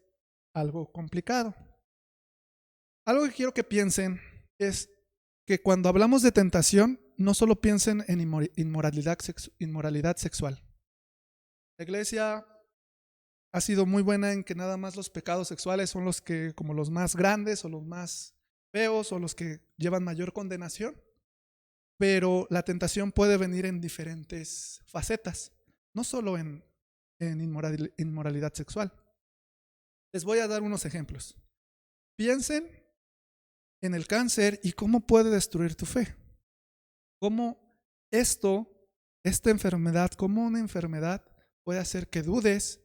algo complicado. Algo que quiero que piensen es que cuando hablamos de tentación, no solo piensen en inmoralidad sexual. La iglesia ha sido muy buena en que nada más los pecados sexuales son los que, como los más grandes o los más feos o los que llevan mayor condenación, pero la tentación puede venir en diferentes facetas, no solo en inmoralidad sexual. Les voy a dar unos ejemplos. Piensen en el cáncer y cómo puede destruir tu fe. Cómo esta enfermedad, cómo una enfermedad puede hacer que dudes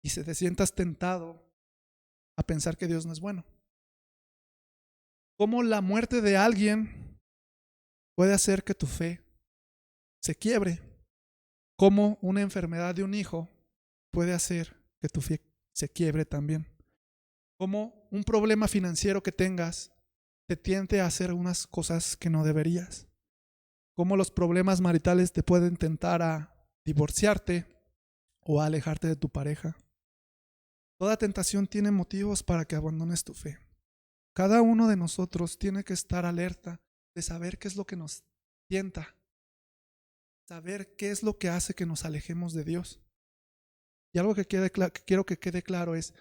y te sientas tentado a pensar que Dios no es bueno. Cómo la muerte de alguien puede hacer que tu fe se quiebre. Cómo una enfermedad de un hijo puede hacer que tu fe se quiebre también. Cómo un problema financiero que tengas te tiente a hacer unas cosas que no deberías. Cómo los problemas maritales te pueden tentar a divorciarte o a alejarte de tu pareja. Toda tentación tiene motivos para que abandones tu fe. Cada uno de nosotros tiene que estar alerta de saber qué es lo que nos tienta, saber qué es lo que hace que nos alejemos de Dios. Y algo que quiero que quede claro es,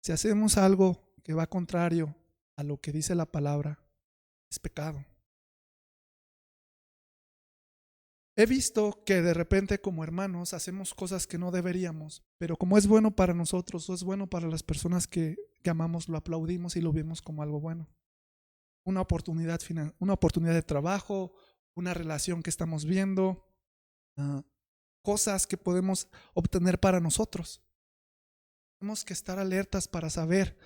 si hacemos algo que va contrario a lo que dice la palabra, es pecado. He visto que de repente como hermanos hacemos cosas que no deberíamos, pero como es bueno para nosotros o es bueno para las personas que amamos, lo aplaudimos y lo vemos como algo bueno. Una oportunidad de trabajo, una relación que estamos viendo, cosas que podemos obtener para nosotros. Tenemos que estar alertas para saber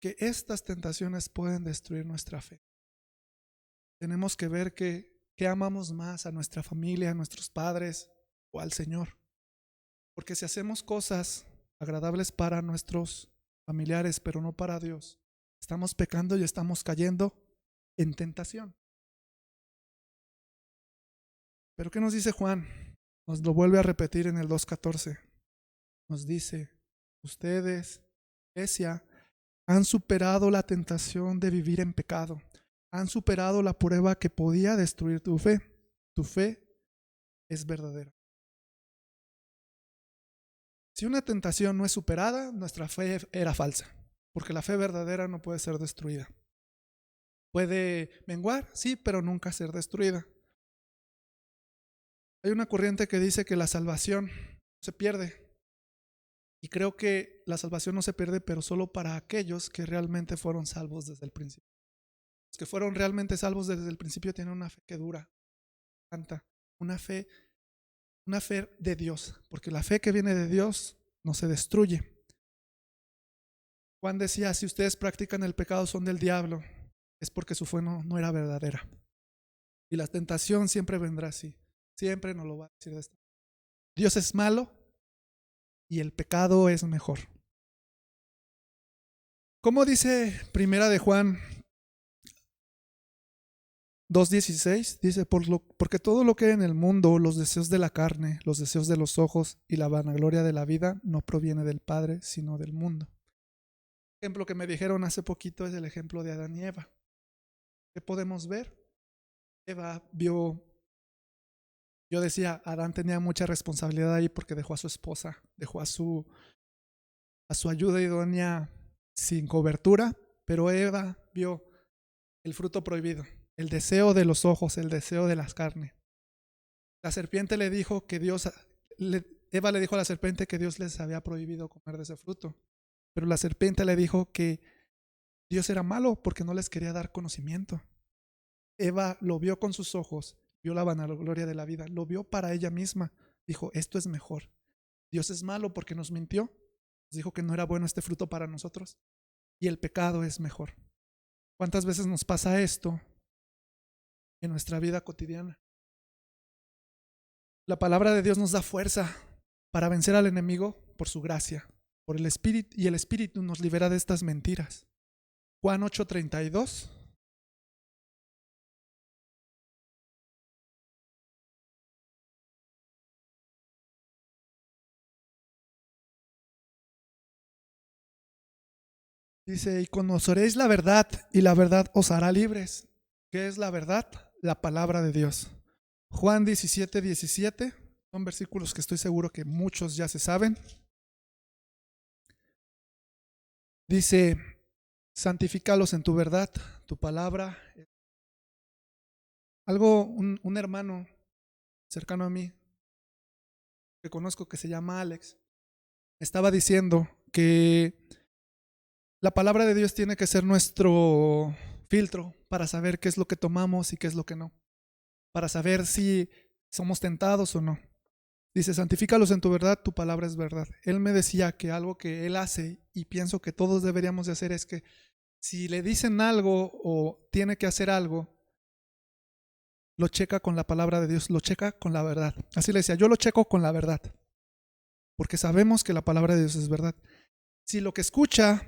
que estas tentaciones pueden destruir nuestra fe. Tenemos que ver que ¿qué amamos más? ¿A nuestra familia, a nuestros padres o al Señor? Porque si hacemos cosas agradables para nuestros familiares, pero no para Dios, estamos pecando y estamos cayendo en tentación. Pero ¿qué nos dice Juan? Nos lo vuelve a repetir en el 2:14. Nos dice, ustedes, iglesia, han superado la tentación de vivir en pecado. Han superado la prueba que podía destruir tu fe. Tu fe es verdadera. Si una tentación no es superada, nuestra fe era falsa, porque la fe verdadera no puede ser destruida. Puede menguar, sí, pero nunca ser destruida. Hay una corriente que dice que la salvación se pierde. Y creo que la salvación no se pierde, pero solo para aquellos que realmente fueron salvos desde el principio. Los que fueron realmente salvos desde el principio tienen una fe que dura, santa, una fe de Dios, porque la fe que viene de Dios no se destruye. Juan decía, si ustedes practican el pecado son del diablo, es porque su fe no era verdadera. Y la tentación siempre vendrá así, siempre nos lo va a decir de esta. Dios es malo y el pecado es mejor. ¿Cómo dice Primera de Juan 2:16? Dice, porque todo lo que hay en el mundo, los deseos de la carne, los deseos de los ojos y la vanagloria de la vida, no proviene del Padre, sino del mundo. El ejemplo que me dijeron hace poquito es el ejemplo de Adán y Eva. ¿Qué podemos ver? Eva vio, yo decía, Adán tenía mucha responsabilidad ahí porque dejó a su esposa, dejó a su ayuda idónea sin cobertura, pero Eva vio el fruto prohibido, el deseo de los ojos, el deseo de las carnes. La serpiente le dijo que Eva le dijo a la serpiente que Dios les había prohibido comer de ese fruto, pero la serpiente le dijo que Dios era malo porque no les quería dar conocimiento. Eva lo vio con sus ojos, vio la vanagloria de la vida, lo vio para ella misma, dijo, esto es mejor. Dios es malo porque nos mintió, nos dijo que no era bueno este fruto para nosotros y el pecado es mejor. ¿Cuántas veces nos pasa esto en nuestra vida cotidiana? La palabra de Dios nos da fuerza para vencer al enemigo por su gracia, por el Espíritu, y el Espíritu nos libera de estas mentiras. Juan 8:32. Dice, y conoceréis la verdad, y la verdad os hará libres. ¿Qué es la verdad? La palabra de Dios. Juan 17:17. Son versículos que estoy seguro que muchos ya se saben. Dice, santifícalos en tu verdad, tu palabra. Un hermano cercano a mí, que conozco, que se llama Alex, estaba diciendo que la palabra de Dios tiene que ser nuestro filtro para saber qué es lo que tomamos y qué es lo que no, para saber si somos tentados o no. Dice, santifícalos en tu verdad, tu palabra es verdad. Él me decía que algo que él hace, y pienso que todos deberíamos de hacer, es que si le dicen algo o tiene que hacer algo, lo checa con la palabra de Dios, lo checa con la verdad. Así le decía, yo lo checo con la verdad, porque sabemos que la palabra de Dios es verdad. Si lo que escucha,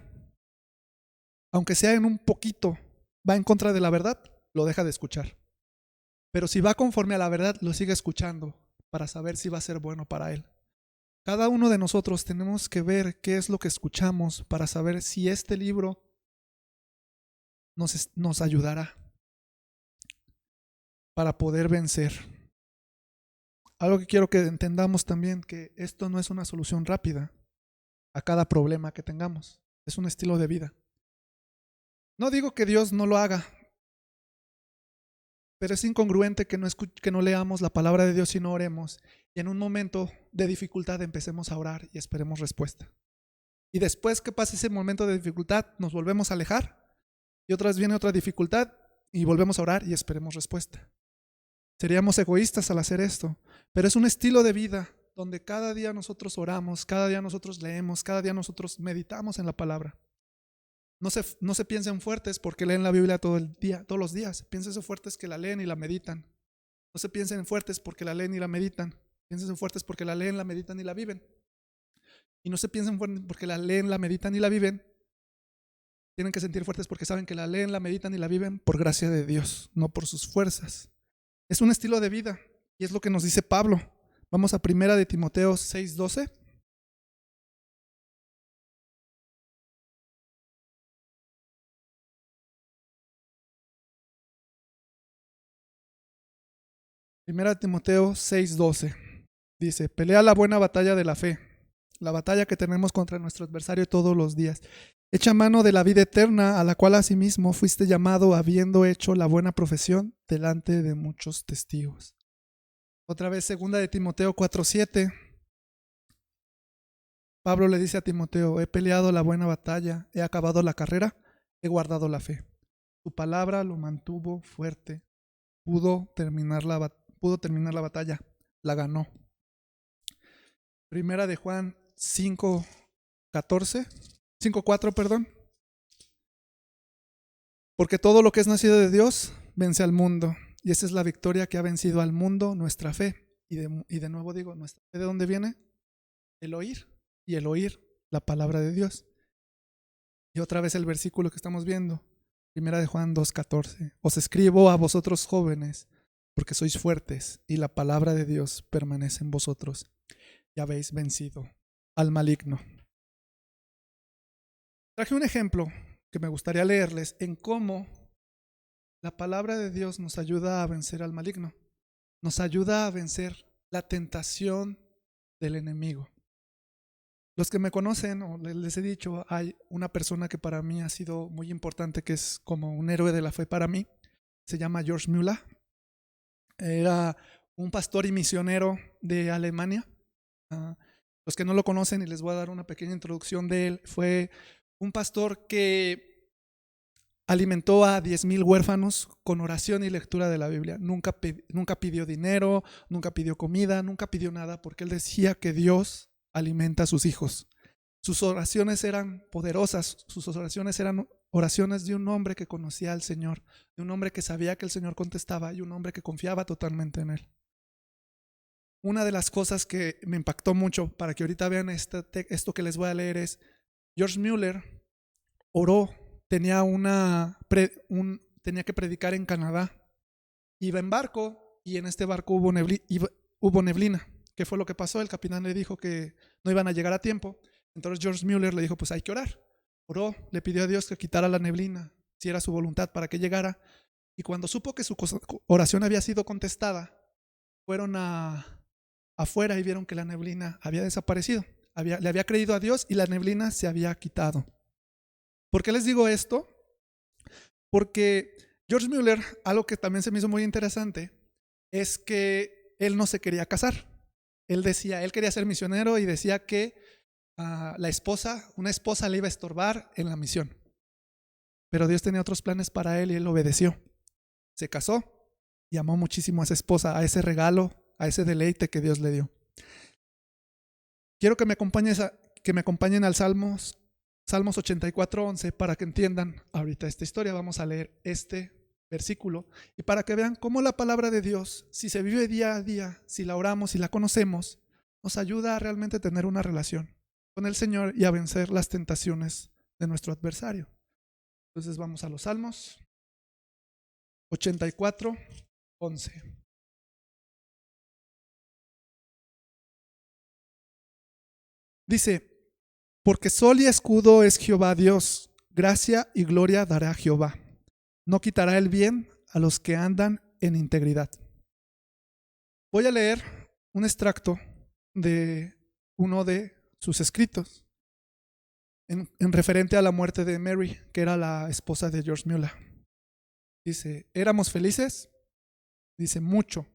aunque sea en un poquito, va en contra de la verdad, lo deja de escuchar. Pero si va conforme a la verdad, lo sigue escuchando para saber si va a ser bueno para él. Cada uno de nosotros tenemos que ver qué es lo que escuchamos para saber si este libro nos ayudará para poder vencer. Algo que quiero que entendamos también, que esto no es una solución rápida a cada problema que tengamos. Es un estilo de vida. No digo que Dios no lo haga, pero es incongruente que no leamos la palabra de Dios y no oremos, y en un momento de dificultad empecemos a orar y esperemos respuesta. Y después que pase ese momento de dificultad, nos volvemos a alejar, y otra vez viene otra dificultad y volvemos a orar y esperemos respuesta. Seríamos egoístas al hacer esto, pero es un estilo de vida donde cada día nosotros oramos, cada día nosotros leemos, cada día nosotros meditamos en la palabra. No se piensen fuertes porque leen la Biblia todo el día, todos los días. Piénsense fuertes que la leen y la meditan. No se piensen fuertes porque la leen y la meditan. Piensen fuertes porque la leen, la meditan y la viven. Y no se piensen fuertes porque la leen, la meditan y la viven. Tienen que sentir fuertes porque saben que la leen, la meditan y la viven por gracia de Dios, no por sus fuerzas. Es un estilo de vida y es lo que nos dice Pablo. Vamos a 1 de Timoteo 6:12. Primera de Timoteo 6:12. Dice: pelea la buena batalla de la fe, la batalla que tenemos contra nuestro adversario todos los días. Echa mano de la vida eterna, a la cual asimismo fuiste llamado, habiendo hecho la buena profesión delante de muchos testigos. Otra vez, 2 de Timoteo 4:7. Pablo le dice a Timoteo: he peleado la buena batalla, he acabado la carrera, he guardado la fe. Tu palabra lo mantuvo fuerte, pudo terminar la batalla, la ganó. Primera de Juan 5:4, perdón. Porque todo lo que es nacido de Dios vence al mundo, y esa es la victoria que ha vencido al mundo, nuestra fe. Y de nuevo digo, ¿nuestra fe de dónde viene? El oír, y el oír la palabra de Dios. Y otra vez el versículo que estamos viendo, Primera de Juan 2:14. Os escribo a vosotros jóvenes, porque sois fuertes, y la palabra de Dios permanece en vosotros, y habéis vencido al maligno. Traje un ejemplo que me gustaría leerles en cómo la palabra de Dios nos ayuda a vencer al maligno, nos ayuda a vencer la tentación del enemigo. Los que me conocen, o les he dicho, hay una persona que para mí ha sido muy importante, que es como un héroe de la fe para mí. Se llama George Müller. Era un pastor y misionero de Alemania. Los que no lo conocen, y les voy a dar una pequeña introducción de él, fue un pastor que alimentó a 10,000 huérfanos con oración y lectura de la Biblia. Nunca pidió dinero, nunca pidió comida, nunca pidió nada, porque él decía que Dios alimenta a sus hijos. Sus oraciones eran poderosas, sus oraciones eran oraciones de un hombre que conocía al Señor, de un hombre que sabía que el Señor contestaba y un hombre que confiaba totalmente en él. Una de las cosas que me impactó mucho, para que ahorita vean esto que les voy a leer, es George Müller oró, tenía que predicar en Canadá, iba en barco y en este barco hubo neblina. ¿Qué fue lo que pasó? El capitán le dijo que no iban a llegar a tiempo. Entonces George Müller le dijo: pues hay que orar. Oró, le pidió a Dios que quitara la neblina, si era su voluntad, para que llegara. Y cuando supo que su oración había sido contestada, fueron afuera y vieron que la neblina había desaparecido. Le había creído a Dios y la neblina se había quitado. ¿Por qué les digo esto? Porque George Müller, algo que también se me hizo muy interesante, es que él no se quería casar. Él quería ser misionero y decía que una esposa le iba a estorbar en la misión. Pero Dios tenía otros planes para él y él obedeció. Se casó y amó muchísimo a esa esposa, a ese regalo, a ese deleite que Dios le dio. Quiero que me acompañen al Salmos 84:11 para que entiendan ahorita esta historia. Vamos a leer este versículo y para que vean cómo la palabra de Dios, si se vive día a día, si la oramos, si la conocemos, nos ayuda a realmente tener una relación con el Señor y a vencer las tentaciones de nuestro adversario. Entonces vamos a los Salmos 84:11. Dice: porque sol y escudo es Jehová Dios, gracia y gloria dará a Jehová. No quitará el bien a los que andan en integridad. Voy a leer un extracto de uno de sus escritos en referente a la muerte de Mary, que era la esposa de George Müller. Dice: éramos felices, dice, mucho.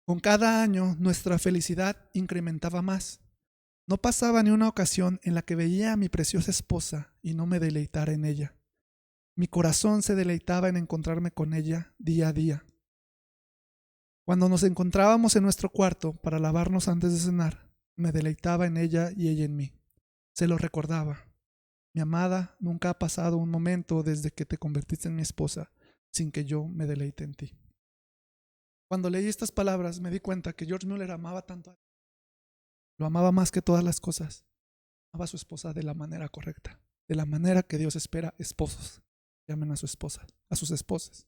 Con cada año nuestra felicidad incrementaba más. No pasaba ni una ocasión en la que veía a mi preciosa esposa y no me deleitara en ella. Mi corazón se deleitaba en encontrarme con ella día a día. Cuando nos encontrábamos en nuestro cuarto para lavarnos antes de cenar, me deleitaba en ella y ella en mí. Se lo recordaba: mi amada, nunca ha pasado un momento desde que te convertiste en mi esposa sin que yo me deleite en ti. Cuando leí estas palabras me di cuenta que George Mueller amaba tanto a Dios. Lo amaba más que todas las cosas. Amaba a su esposa de la manera correcta, de la manera que Dios espera esposos que amen a su esposa, a sus esposas.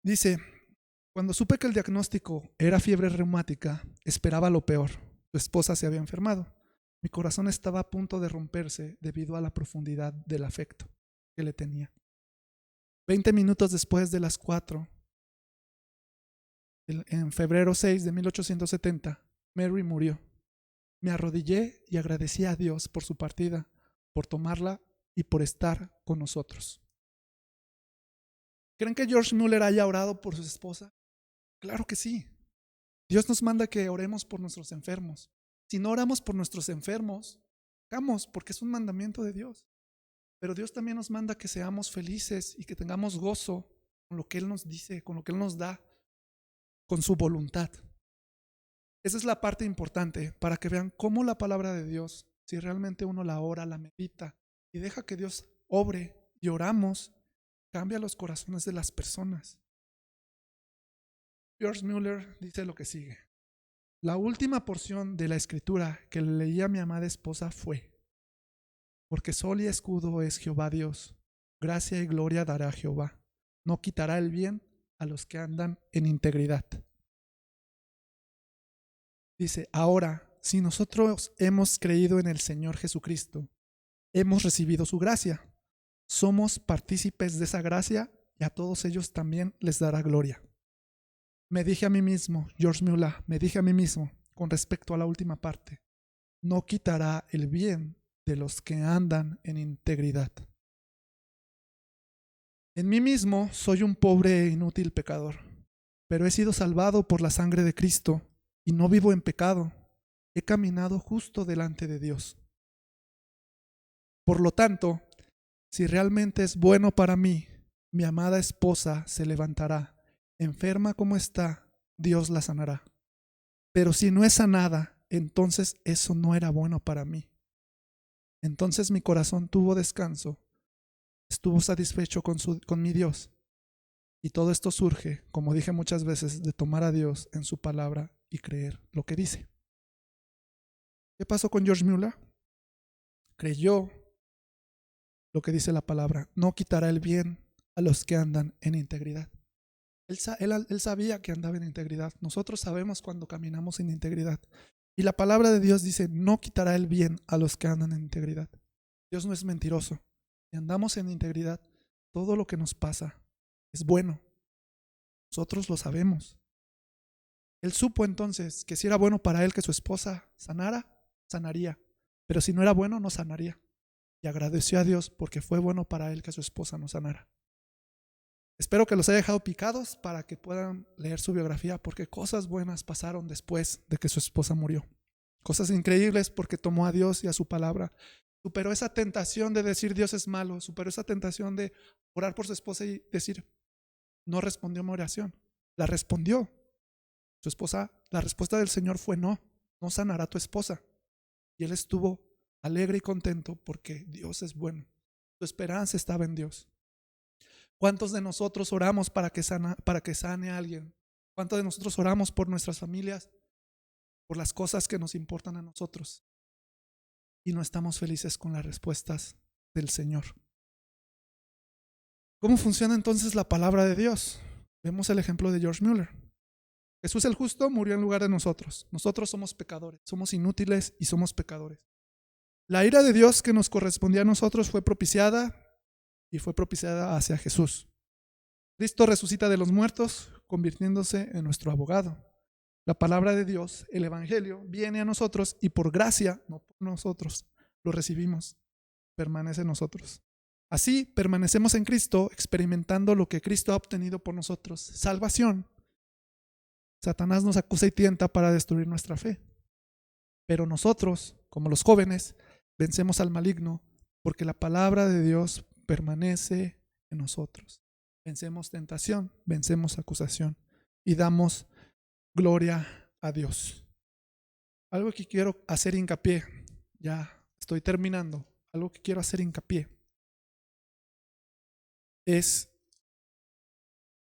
Dice: cuando supe que el diagnóstico era fiebre reumática, esperaba lo peor. Su esposa se había enfermado. Mi corazón estaba a punto de romperse debido a la profundidad del afecto que le tenía. 20 minutos después de las 4, en febrero 6 de 1870, Mary murió. Me arrodillé y agradecí a Dios por su partida, por tomarla y por estar con nosotros. ¿Creen que George Mueller haya orado por su esposa? Claro que sí. Dios nos manda que oremos por nuestros enfermos. Si no oramos por nuestros enfermos, hagamos, porque es un mandamiento de Dios. Pero Dios también nos manda que seamos felices y que tengamos gozo con lo que Él nos dice, con lo que Él nos da, con su voluntad. Esa es la parte importante para que vean cómo la palabra de Dios, si realmente uno la ora, la medita y deja que Dios obre y oramos, cambia los corazones de las personas. George Mueller dice lo que sigue: la última porción de la escritura que le leí a mi amada esposa fue: porque sol y escudo es Jehová Dios, gracia y gloria dará Jehová, no quitará el bien a los que andan en integridad. Dice: ahora, si nosotros hemos creído en el Señor Jesucristo, hemos recibido su gracia, somos partícipes de esa gracia y a todos ellos también les dará gloria. Me dije a mí mismo, George Mueller, me dije a mí mismo, con respecto a la última parte: no quitará el bien de los que andan en integridad. En mí mismo soy un pobre e inútil pecador, pero he sido salvado por la sangre de Cristo y no vivo en pecado. He caminado justo delante de Dios. Por lo tanto, si realmente es bueno para mí, mi amada esposa se levantará. Enferma como está, Dios la sanará. Pero si no es sanada, entonces eso no era bueno para mí. Entonces mi corazón tuvo descanso, estuvo satisfecho con mi Dios. Y todo esto surge, como dije muchas veces, de tomar a Dios en su palabra y creer lo que dice. ¿Qué pasó con George Mueller? Creyó lo que dice la palabra: no quitará el bien a los que andan en integridad. Él sabía que andaba en integridad. Nosotros sabemos cuando caminamos en integridad. Y la palabra de Dios dice: no quitará el bien a los que andan en integridad. Dios no es mentiroso. Si andamos en integridad, todo lo que nos pasa es bueno. Nosotros lo sabemos. Él supo entonces que si era bueno para él que su esposa sanara, sanaría. Pero si no era bueno, no sanaría. Y agradeció a Dios porque fue bueno para él que su esposa no sanara. Espero que los haya dejado picados para que puedan leer su biografía, porque cosas buenas pasaron después de que su esposa murió. Cosas increíbles porque tomó a Dios y a su palabra. Superó esa tentación de decir Dios es malo. Superó esa tentación de orar por su esposa y decir: no respondió mi oración. La respondió. Su esposa, la respuesta del Señor fue: no, no sanará tu esposa. Y él estuvo alegre y contento porque Dios es bueno. Su esperanza estaba en Dios. ¿Cuántos de nosotros oramos para que sane a alguien? ¿Cuántos de nosotros oramos por nuestras familias, por las cosas que nos importan a nosotros? Y no estamos felices con las respuestas del Señor. ¿Cómo funciona entonces la palabra de Dios? Vemos el ejemplo de George Mueller. Jesús el justo murió en lugar de nosotros. Nosotros somos pecadores, somos inútiles y somos pecadores. La ira de Dios que nos correspondía a nosotros fue propiciada hacia Jesús. Cristo resucita de los muertos, convirtiéndose en nuestro abogado. La palabra de Dios, el Evangelio, viene a nosotros y por gracia, no por nosotros, lo recibimos, permanece en nosotros. Así permanecemos en Cristo, experimentando lo que Cristo ha obtenido por nosotros: salvación. Satanás nos acusa y tienta para destruir nuestra fe. Pero nosotros, como los jóvenes, vencemos al maligno porque la palabra de Dios permanece en nosotros. Vencemos tentación, vencemos acusación y damos gloria a Dios. Algo que quiero hacer hincapié, ya estoy terminando, algo que quiero hacer hincapié es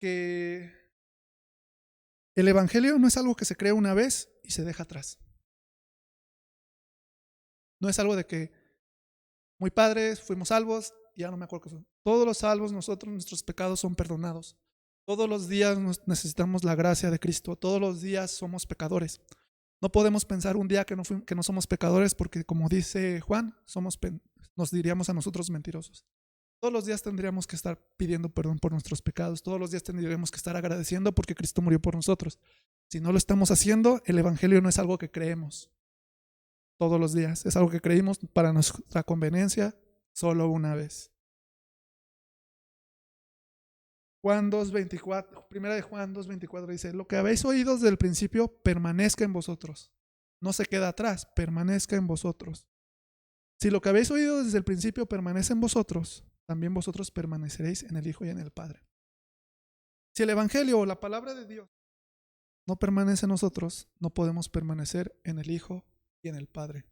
que El evangelio no es algo que se crea una vez y se deja atrás. No es algo de que muy padres, fuimos salvos, ya no me acuerdo qué son. Todos los salvos, nuestros pecados son perdonados. Todos los días necesitamos la gracia de Cristo. Todos los días somos pecadores. No podemos pensar un día que no somos pecadores, porque como dice Juan, nos diríamos a nosotros mentirosos. Todos los días tendríamos que estar pidiendo perdón por nuestros pecados. Todos los días tendríamos que estar agradeciendo porque Cristo murió por nosotros. Si no lo estamos haciendo, el evangelio no es algo que creemos todos los días. Es algo que creímos para nuestra conveniencia solo una vez. Juan 2:24, primera de Juan 2:24 dice: lo que habéis oído desde el principio permanezca en vosotros. No se queda atrás, permanezca en vosotros. Si lo que habéis oído desde el principio permanece en vosotros, también vosotros permaneceréis en el Hijo y en el Padre. Si el evangelio o la palabra de Dios no permanece en nosotros, no podemos permanecer en el Hijo y en el Padre.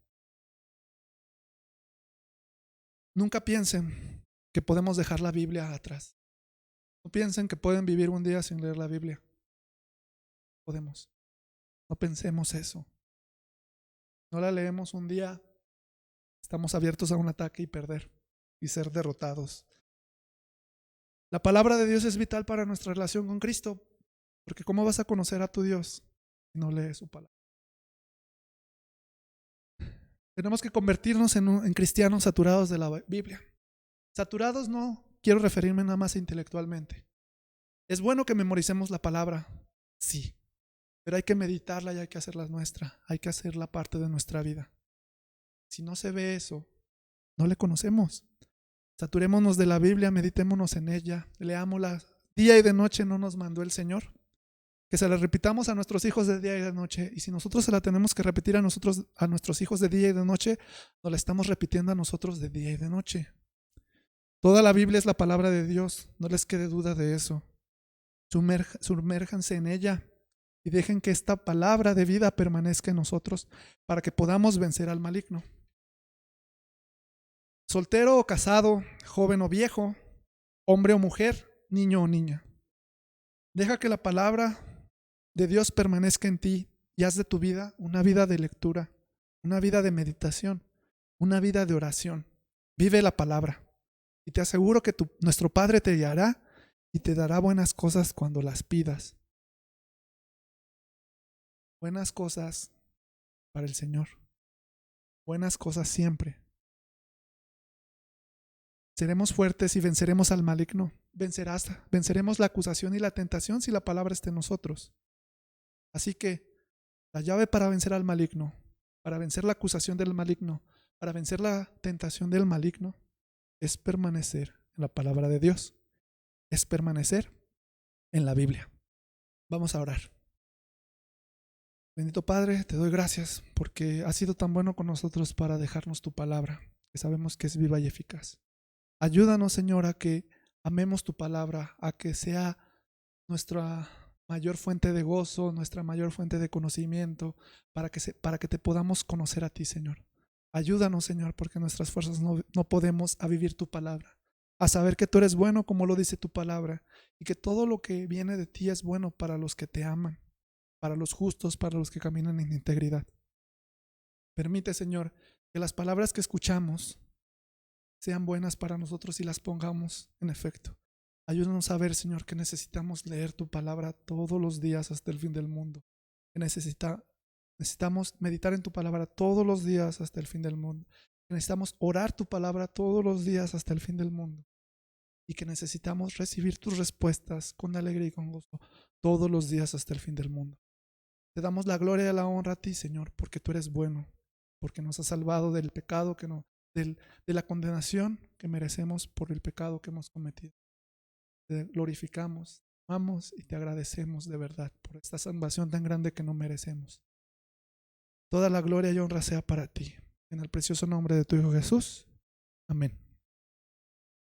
Nunca piensen que podemos dejar la Biblia atrás. No piensen que pueden vivir un día sin leer la Biblia. Podemos. No pensemos eso. No la leemos un día, estamos abiertos a un ataque y perder y ser derrotados. La palabra de Dios es vital para nuestra relación con Cristo, porque ¿cómo vas a conocer a tu Dios si no lees su palabra? Tenemos que convertirnos en cristianos saturados de la Biblia. Saturados no quiero referirme nada más intelectualmente. Es bueno que memoricemos la palabra, sí, pero hay que meditarla y hay que hacerla nuestra, hay que hacerla parte de nuestra vida. Si no se ve eso, no le conocemos. Saturémonos de la Biblia, meditémonos en ella, leámosla día y de noche. No nos mandó el Señor que se la repitamos a nuestros hijos de día y de noche, y si nosotros se la tenemos que repetir a nuestros hijos de día y de noche, nos la estamos repitiendo a nosotros de día y de noche. Toda la Biblia es la palabra de Dios, no les quede duda de eso. Sumérjanse en ella y dejen que esta palabra de vida permanezca en nosotros para que podamos vencer al maligno. Soltero o casado, joven o viejo, hombre o mujer, niño o niña, deja que la palabra de Dios permanezca en ti y haz de tu vida una vida de lectura, una vida de meditación, una vida de oración. Vive la palabra y te aseguro que nuestro Padre te guiará y te dará buenas cosas cuando las pidas. Buenas cosas para el Señor. Buenas cosas siempre. Seremos fuertes y venceremos al maligno. Venceremos la acusación y la tentación si la palabra está en nosotros. Así que la llave para vencer al maligno, para vencer la acusación del maligno, para vencer la tentación del maligno, es permanecer en la palabra de Dios. Es permanecer en la Biblia. Vamos a orar. Bendito Padre, te doy gracias porque has sido tan bueno con nosotros para dejarnos tu palabra, que sabemos que es viva y eficaz. Ayúdanos, Señor, a que amemos tu palabra, a que sea nuestra mayor fuente de gozo, nuestra mayor fuente de conocimiento, para que te podamos conocer a ti, Señor. Ayúdanos, Señor, porque nuestras fuerzas no podemos a vivir tu palabra, a saber que tú eres bueno como lo dice tu palabra, y que todo lo que viene de ti es bueno para los que te aman, para los justos, para los que caminan en integridad. Permite, Señor, que las palabras que escuchamos sean buenas para nosotros y las pongamos en efecto. Ayúdanos a ver, Señor, que necesitamos leer tu palabra todos los días hasta el fin del mundo. Que necesitamos meditar en tu palabra todos los días hasta el fin del mundo. Que necesitamos orar tu palabra todos los días hasta el fin del mundo. Y que necesitamos recibir tus respuestas con alegría y con gozo todos los días hasta el fin del mundo. Te damos la gloria y la honra a ti, Señor, porque tú eres bueno, porque nos has salvado del pecado, de la condenación que merecemos por el pecado que hemos cometido. Te glorificamos, te amamos y te agradecemos de verdad por esta salvación tan grande que no merecemos. Toda la gloria y honra sea para ti. En el precioso nombre de tu Hijo Jesús. Amén.